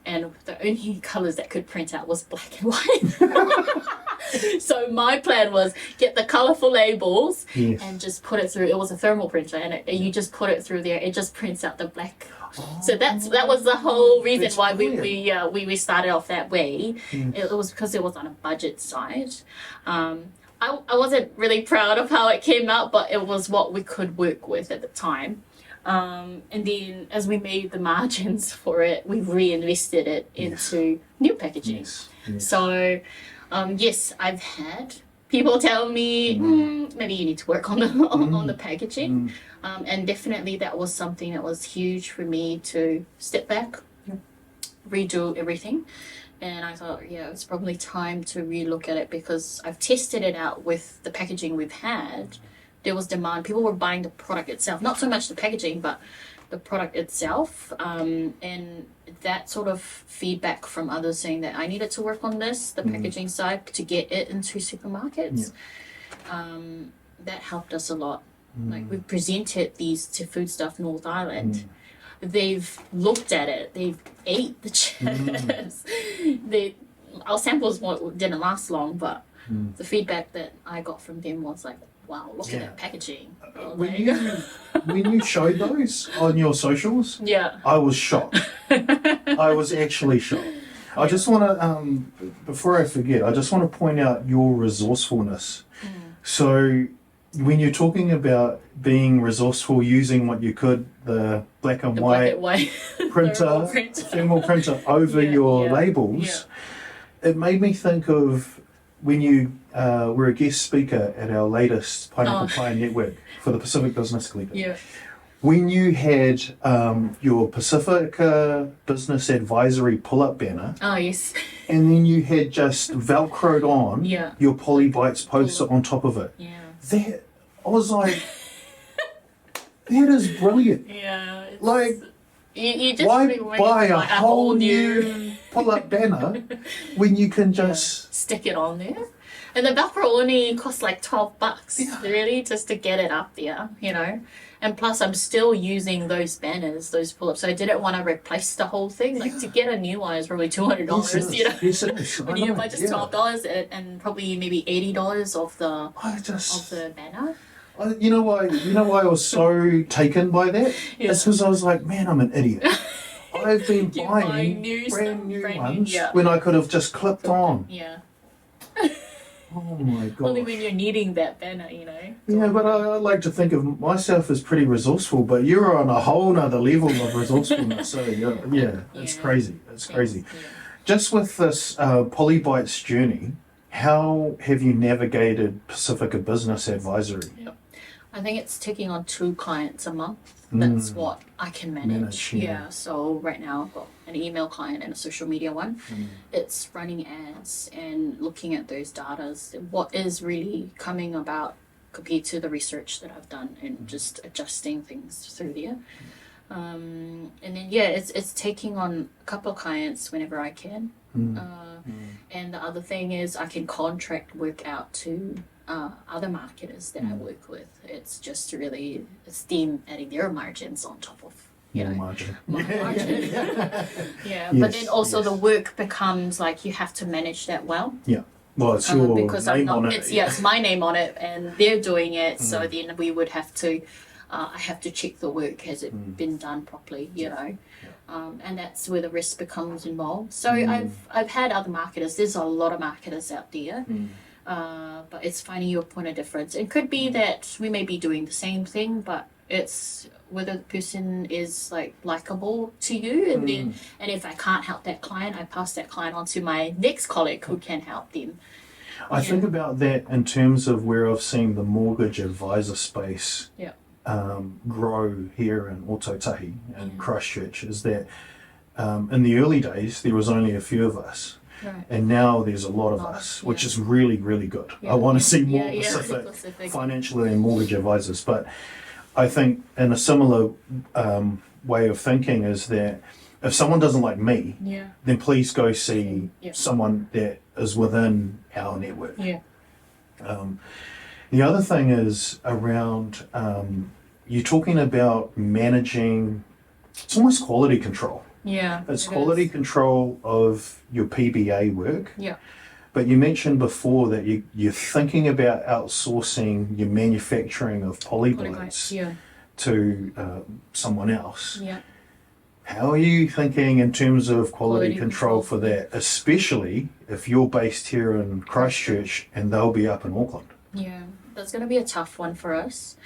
and the only colours that could print out was black and white. So my plan was get the colourful labels and just put it through. It was a thermal printer, and you just put it through there. It just prints out the black. So that was the whole reason why we started off that way. It was because it was on a budget side. I wasn't really proud of how it came out, but it was what we could work with at the time. And then as we made the margins for it, we reinvested it into new packaging. So yes, I've had people tell me, maybe you need to work on the packaging. And definitely that was something that was huge for me to step back, redo everything. And I thought, it's probably time to relook at it, because I've tested it out with the packaging we've had. There was demand. People were buying the product itself, not so much the packaging, but the product itself. And that sort of feedback from others saying that I needed to work on this, the packaging side, to get it into supermarkets. That helped us a lot. Like, we've presented these to Food Stuff North Island. They've looked at it. They've ate the chips. Our samples didn't last long, but the feedback that I got from them was like, wow, look at that packaging. When you showed those on your socials, I was shocked. I was actually shocked. I just want to, before I forget, I just want to point out your resourcefulness. So when you're talking about being resourceful, using what you could, the black and white printer, thermal printer over your labels, it made me think of when you were a guest speaker at our latest Pineapple Pie Network for the Pacific Business Collective. When you had your Pasifika Business Advisory pull-up banner. And then you had just Velcroed on your Polybites poster on top of it. That, I was like, that is brilliant. Like, you just why buy a whole new pull-up banner when you can just stick it on there? And the Velcro only costs like $12, really, just to get it up there, And plus, I'm still using those banners, those pull-ups. So I didn't want to replace the whole thing. Like, to get a new one is probably $200, Yes, it is. When you buy just $12 and probably maybe $80 of the banner. You know why I was so taken by that? It's because I was like, man, I'm an idiot. I've been buying brand new ones when I could have just clipped on. Oh my god. Only when you're needing that banner, Yeah, but I like to think of myself as pretty resourceful, but you're on a whole nother level of resourcefulness. So it's crazy. It's crazy. Just with this Polybites journey, how have you navigated Pasifika Business Advisory? I think it's taking on 2 clients a month. That's what I can manage. So right now I've got an email client and a social media one. It's running ads and looking at those data, what is really coming about compared to the research that I've done, and just adjusting things through there. And then it's taking on a couple of clients whenever I can. And the other thing is I can contract work out to other marketers that I work with. It's just really them adding their margins on top of my margin. But then also the work becomes like you have to manage that well. Well, it's your because name on it. It's my name on it, and they're doing it. So then we would have to. I have to check the work, has it been done properly, and that's where the risk becomes involved. So I've had other marketers. There's a lot of marketers out there. But it's finding your point of difference. It could be that we may be doing the same thing, but It's whether the person is like likable to you, and then and if I can't help that client, I pass that client on to my next colleague who can help them. I think about that in terms of where I've seen the mortgage advisor space grow here in Otautahi and Christchurch, is that in the early days there was only a few of us. Right. And now there's a lot of us, which is really, really good. I want to see more Pacific financial and mortgage advisors. But I think in a similar way of thinking is that if someone doesn't like me, then please go see someone that is within our network. The other thing is around, you're talking about managing, it's almost quality control. It's quality control of your PBA work. But you mentioned before that you're thinking about outsourcing your manufacturing of polybites to someone else. How are you thinking in terms of quality control for that, especially if you're based here in Christchurch and they'll be up in Auckland? That's going to be a tough one for us.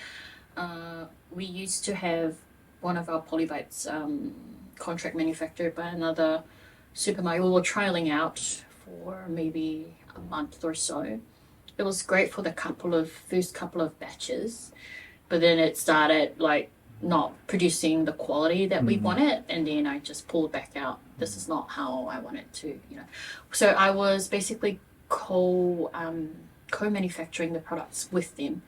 We used to have one of our polybites contract manufactured by another supermarket. We were trialing out for maybe a month or so. It was great for the first couple of batches, but then it started like not producing the quality that we wanted, and then I just pulled back out. This is not how I want it to, So I was basically co-manufacturing the products with them.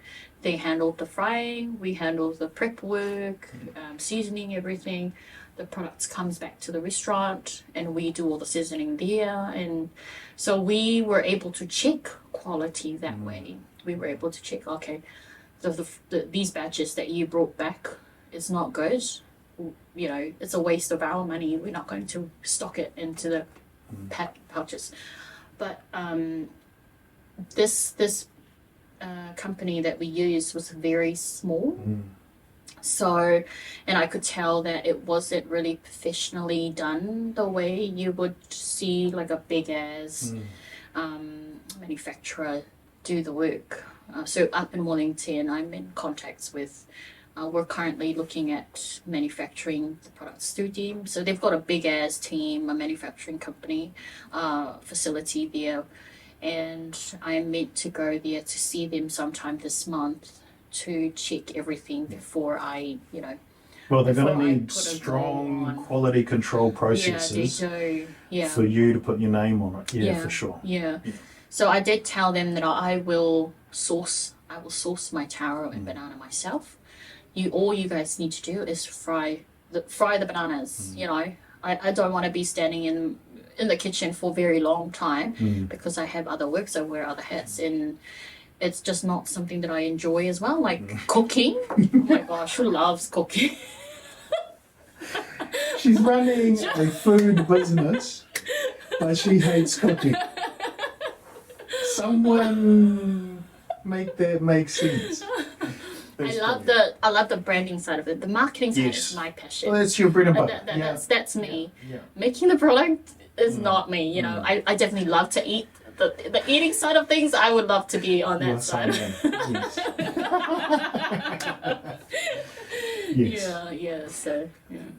They handled the frying, we handled the prep work, seasoning everything. The products comes back to the restaurant and we do all the seasoning there, and so we were able to check quality that way. We were able to check, okay, these batches that you brought back is not good. It's a waste of our money. We're not going to stock it into the pouches. But this company that we used was very small. So, and I could tell that it wasn't really professionally done the way you would see like a big ass manufacturer do the work. So up in Wellington, I'm in contacts with, we're currently looking at manufacturing the products through them. So they've got a big ass team, a manufacturing company, facility there. And I'm meant to go there to see them sometime this month to check everything before I, Well, they're going to need strong quality control processes for you to put your name on it. For sure. So I did tell them that I will source my taro and banana myself. All you guys need to do is fry the bananas. I don't want to be standing in the kitchen for a very long time because I have other works, I wear other hats, and it's just not something that I enjoy as well, like cooking. Oh my gosh, who loves cooking? She's running a food business, but she hates cooking. Someone make that make sense. I love the branding side of it. The marketing side is my passion. Well, that's your bread and butter. That's me. Making the product is not me. I definitely love to eat. The eating side of things, I would love to be on that side.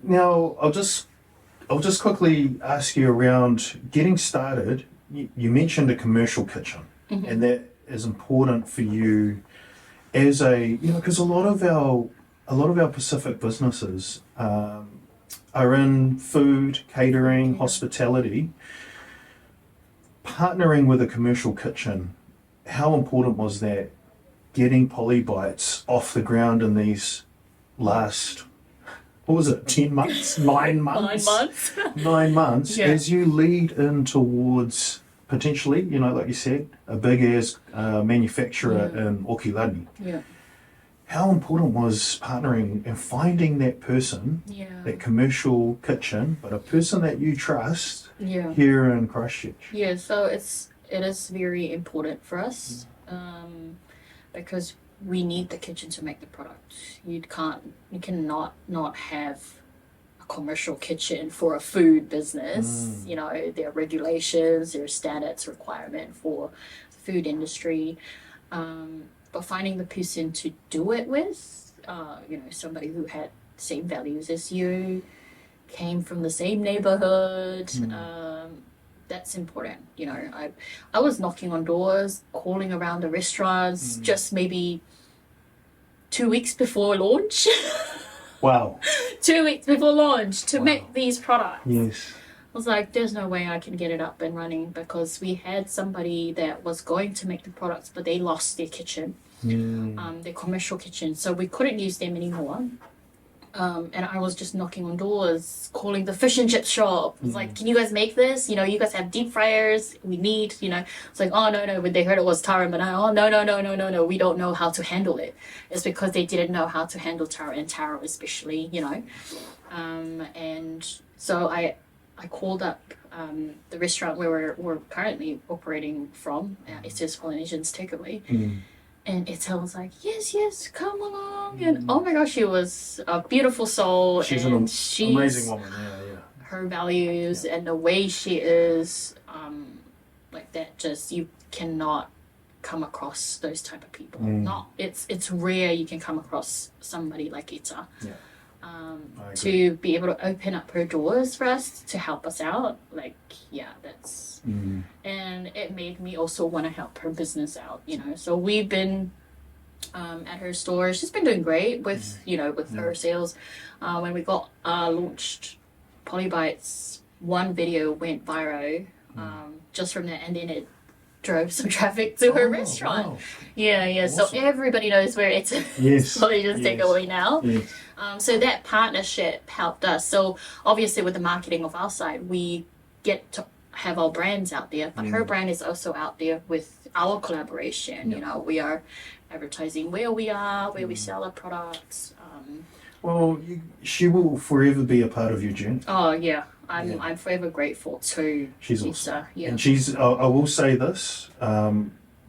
Now, I'll just quickly ask you around getting started. You mentioned a commercial kitchen, and that is important for you as because a lot of our Pacific businesses are in food, catering, hospitality. Partnering with a commercial kitchen, how important was that, getting Polybites off the ground in these last, 10 months? 9 months? 9 months. 9 months, as you lead in towards potentially, like you said, a big ass manufacturer in Okilani. How important was partnering and finding that person, that commercial kitchen, but a person that you trust here in Christchurch? So it is very important for us because we need the kitchen to make the product. You cannot not have a commercial kitchen for a food business. There are regulations, there are standards, requirement for the food industry. But finding the person to do it with somebody who had same values as you, came from the same neighborhood. That's important. I was knocking on doors, calling around the restaurants, just maybe 2 weeks before launch. Wow. 2 weeks before launch to make these products. Yes. I was like, there's no way I can get it up and running, because we had somebody that was going to make the products, but they lost their kitchen, their commercial kitchen, so we couldn't use them anymore. And I was just knocking on doors, calling the fish and chip shop. I was like, can you guys make this? You guys have deep fryers. We need, It's like, oh, no. When they heard it was taro and banana, oh, no. We don't know how to handle it. It's because they didn't know how to handle taro, and taro especially, And so I called up the restaurant where we're currently operating from, SS Polynesians Takeaway. And Etel was like, yes, come along. And oh my gosh, she was a beautiful soul. She's and an she's, amazing woman. Yeah. her values and the way she is, like that, just you cannot come across those type of people. It's rare you can come across somebody like Ita. To be able to open up her doors for us to help us out, that's and it made me also want to help her business out, so we've been at her store. She's been doing great with with her sales. When we got launched Polybites, one video went viral just from that, and then it drove some traffic to her restaurant. Wow. Yeah. Awesome. So everybody knows where it's probably just take away now. So that partnership helped us. So obviously with the marketing of our side, we get to have our brands out there, but her brand is also out there with our collaboration. We are advertising where we are, where we sell our products. She will forever be a part of your journey. Oh yeah. I'm forever grateful to she's Lisa. Awesome. Yeah. And she's, I will say this,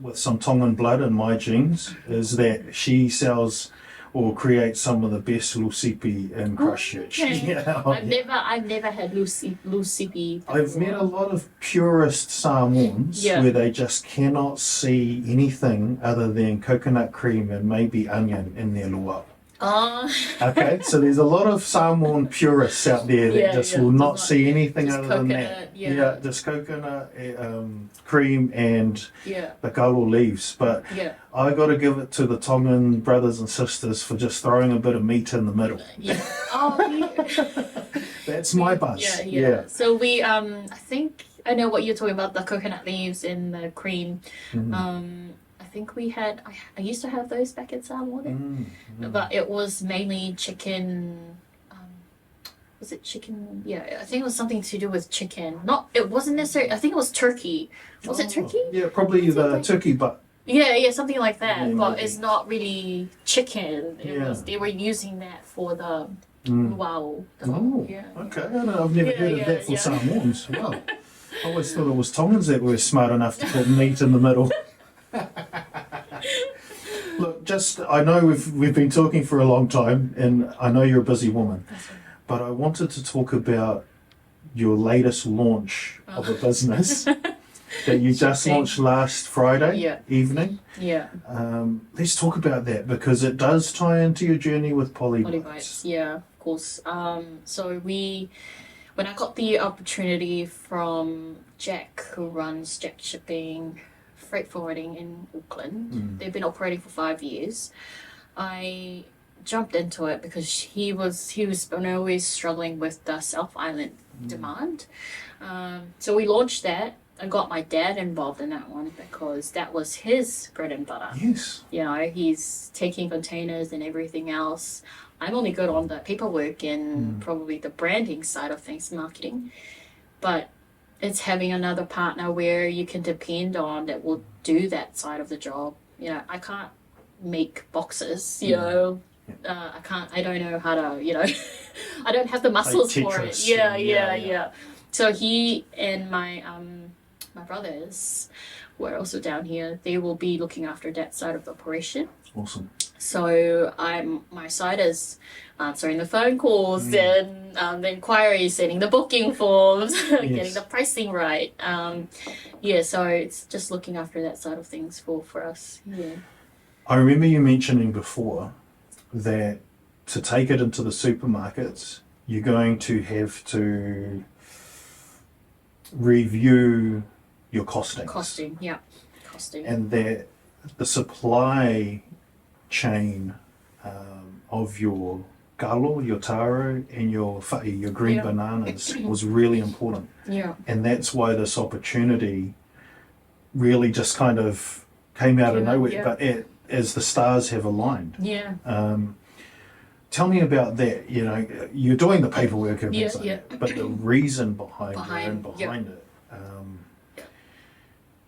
with some Tongan blood in my genes, is that she sells or creates some of the best lusipi in Christchurch. Okay. I've never had lusipi. I've met a lot of purist Samoans where they just cannot see anything other than coconut cream and maybe onion in their luau. Okay, so there's a lot of Samoan purists out there that just will not see anything other than that. Just coconut, cream and the garo leaves. But I got to give it to the Tongan brothers and sisters for just throwing a bit of meat in the middle. That's my buzz. So we, I think I know what you're talking about, the coconut leaves and the cream. I think we had, I used to have those back in Samoa, but it was mainly chicken. Was it chicken? Yeah, I think it was something to do with chicken. It wasn't necessarily, I think it was turkey. Was it turkey? Yeah, probably the turkey butt. Yeah, something like that. But it's not really chicken. They were using that for the luau. Okay. I've never heard of that for Samoans. Wow. I always thought it was Tongans that were smart enough to put meat in the middle. Look, I know we've been talking for a long time, and I know you're a busy woman, but I wanted to talk about your latest launch of a business that you just launched last Friday evening. Let's talk about that, because it does tie into your journey with Polybites. Yeah, of course. So when I got the opportunity from Jack, who runs Jack Shipping Freight Forwarding in Auckland, they've been operating for 5 years. I jumped into it because he was always struggling with the South Island demand. So we launched that. I got my dad involved in that one because that was his bread and butter. Yes. He's taking containers and everything else. I'm only good on the paperwork and probably the branding side of things, marketing. But it's having another partner where you can depend on that will do that side of the job. I can't make boxes, I don't know how to, I don't have the muscles for it. Yeah. So he and my brothers, who are also down here, they will be looking after that side of the operation. Awesome. So my side is answering the phone calls and the inquiries, sending the booking forms, getting the pricing right. So it's just looking after that side of things for us. Yeah. I remember you mentioning before that to take it into the supermarkets, you're going to have to review your costings. Costing, yeah. Costing. And that the supply chain of your galo, your taro, and your fa'i, your green Yeah. bananas, was really important. Yeah. And that's why this opportunity really just kind of came out of nowhere. Yeah. But as the stars have aligned. Yeah. Tell me about that. You know, you're doing the paperwork and things like Yeah. that, but the reason behind it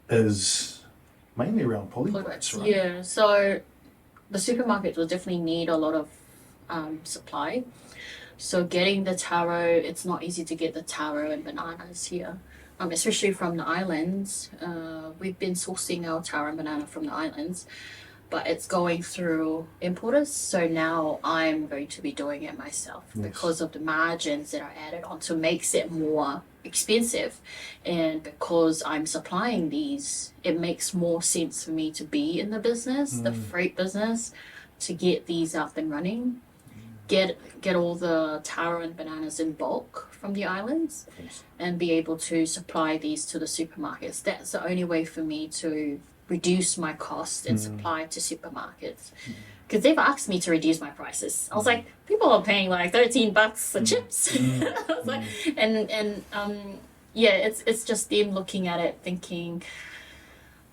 is mainly around polyglotts, right? Yeah. So the supermarket will definitely need a lot of supply. So getting the taro, it's not easy to get the taro and bananas here, especially from the islands. We've been sourcing our taro and banana from the islands, but it's going through importers. So now I'm going to be doing it myself because of the margins that are added on, so makes it more expensive. And because I'm supplying these, it makes more sense for me to be in the business, the freight business, to get these up and running. Get all the taro and bananas in bulk from the islands and be able to supply these to the supermarkets. That's the only way for me to reduce my cost and supply to supermarkets. Because they've asked me to reduce my prices. I was like, people are paying like $13 for chips. I was like, it's just them looking at it thinking,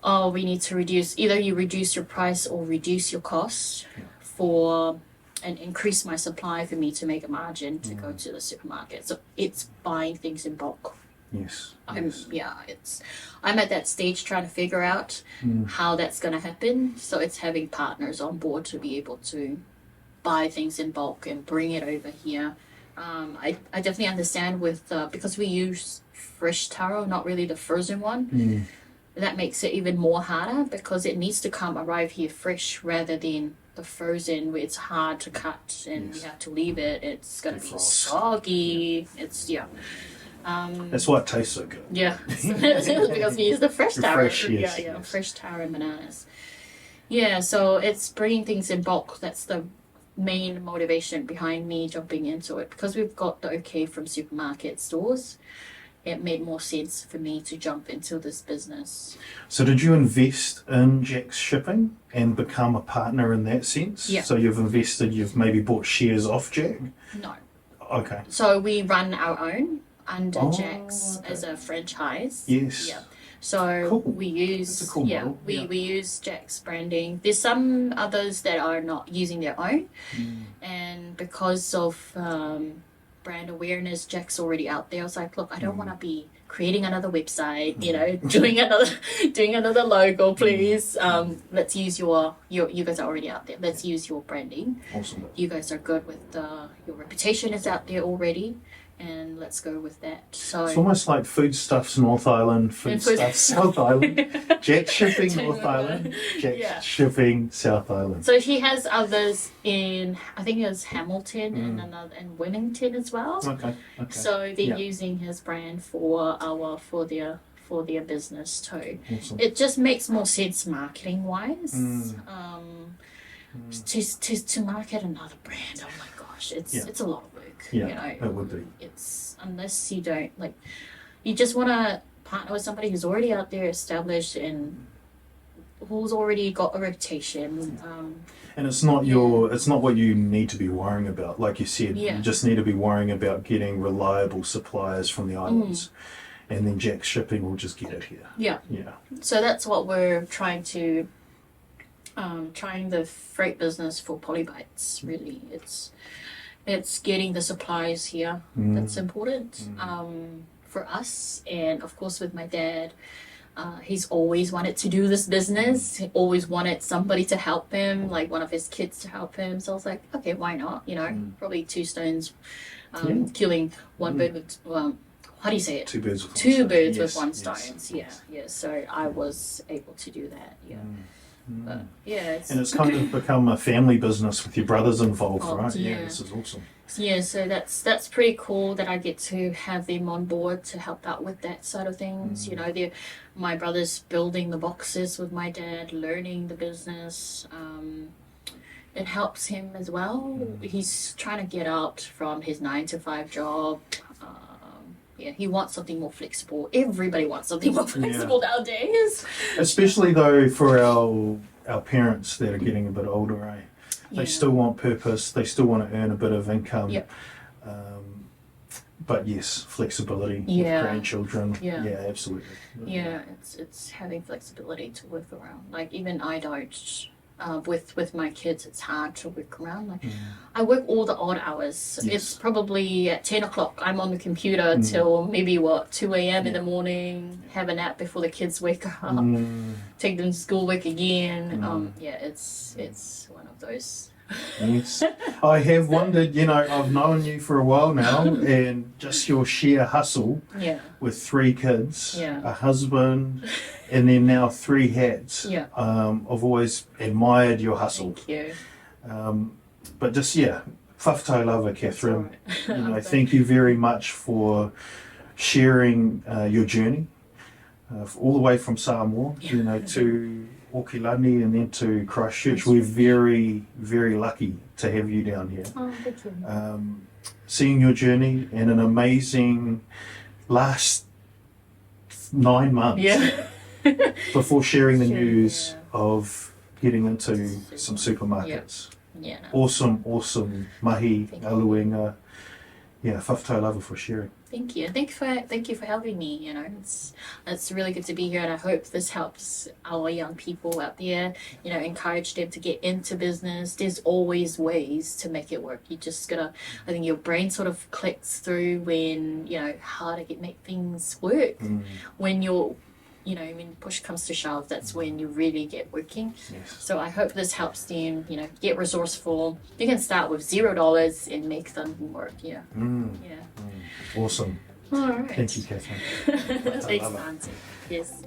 oh, we need to reduce, either you reduce your price or reduce your cost and increase my supply for me to make a margin to go to the supermarket. So it's buying things in bulk. Yes. I'm at that stage trying to figure out how that's going to happen. So it's having partners on board to be able to buy things in bulk and bring it over here. I definitely understand with because we use fresh taro, not really the frozen one. That makes it even more harder because it needs to arrive here fresh rather than the frozen where it's hard to cut and you have to leave it. It's going to be soggy. That's why it tastes so good. Yeah, because we use the fresh taro. Yes. Fresh taro and bananas. Yeah, so it's bringing things in bulk. That's the main motivation behind me jumping into it, because we've got the okay from supermarket stores. It made more sense for me to jump into this business. So did you invest in Jack's Shipping and become a partner in that sense? Yeah. So you've maybe bought shares off Jack? No. Okay. So we run our own under Jack's as a franchise. Yes. Yeah. So cool. We use That's a cool model. we use Jack's branding. There's some others that are not using their own, and because of brand awareness, Jack's already out there. I was like, look, I don't want to be creating another website, doing another logo, please. Let's use your you guys are already out there. Let's use your branding. Awesome. You guys are good with your reputation is out there already, and let's go with that. So it's almost like Foodstuffs North Island, Foodstuffs South Island, Jack's Shipping North Island, Jack's Shipping South Island. So he has others in, I think it was Hamilton and Wellington as well. Okay. So they're using his brand for their business too. Awesome. It just makes more sense marketing wise. To market another brand. Oh my gosh, it's a lot of work. Yeah, it would be. It's unless you don't you just want to partner with somebody who's already out there, established, and who's already got a reputation. And it's not it's not what you need to be worrying about. Like you said, you just need to be worrying about getting reliable suppliers from the islands, and then Jack's Shipping will just get it here. Yeah. So that's what we're trying the freight business for Polybites. Really, it's getting the supplies here that's important for us, and of course with my dad. He's always wanted to do this business. He always wanted somebody to help him, like one of his kids to help him. So I was like, okay, why not? Probably two stones, killing one bird with, how do you say it? Two birds with one stone. Yeah. So I was able to do that. Yeah. But, and it's kind of become a family business with your brothers involved, right? Yeah, this is awesome. Yeah, so that's pretty cool that I get to have them on board to help out with that side of things. They're my brother's building the boxes with my dad, learning the business, it helps him as well. He's trying to get out from his 9 to 5 job. Yeah, he wants something more flexible. Everybody wants something more flexible nowadays. Especially though for our parents that are getting a bit older, eh? They still want purpose. They still want to earn a bit of income. Yep. But yes, flexibility with grandchildren. Yeah, absolutely. Yeah, it's having flexibility to work around. Like even I don't. With my kids, it's hard to work around. Like I work all the odd hours. Yes. It's probably at 10 o'clock. I'm on the computer till maybe 2 a.m. in the morning. Have a nap before the kids wake up. Take them to schoolwork again. Yeah, it's one of those. Yes. I have wondered, I've known you for a while now, and just your sheer hustle with 3 kids, a husband, and then now 3 hats. I've always admired your hustle. Thank you. But just, whaftai lava, Catherine. Right. Thank you very much for sharing your journey, all the way from Samoa, to Okilani and then to Christchurch. We're very, very lucky to have you down here. Oh, thank you. Seeing your journey and an amazing last 9 months before sharing the news of getting into some supermarkets. Yeah. No. Awesome mahi, aluenga. Whaftai lava for sharing. Thank you. Thank you for having me. It's really good to be here, and I hope this helps our young people out there. Encourage them to get into business. There's always ways to make it work. You just gotta. I think your brain sort of clicks through when how to make things work. When you're when push comes to shove, that's when you really get working. Yes. So I hope this helps them, get resourceful. You can start with $0 and make them work. Awesome. All right. Thank you, Catherine. Thanks, Danté. Yes.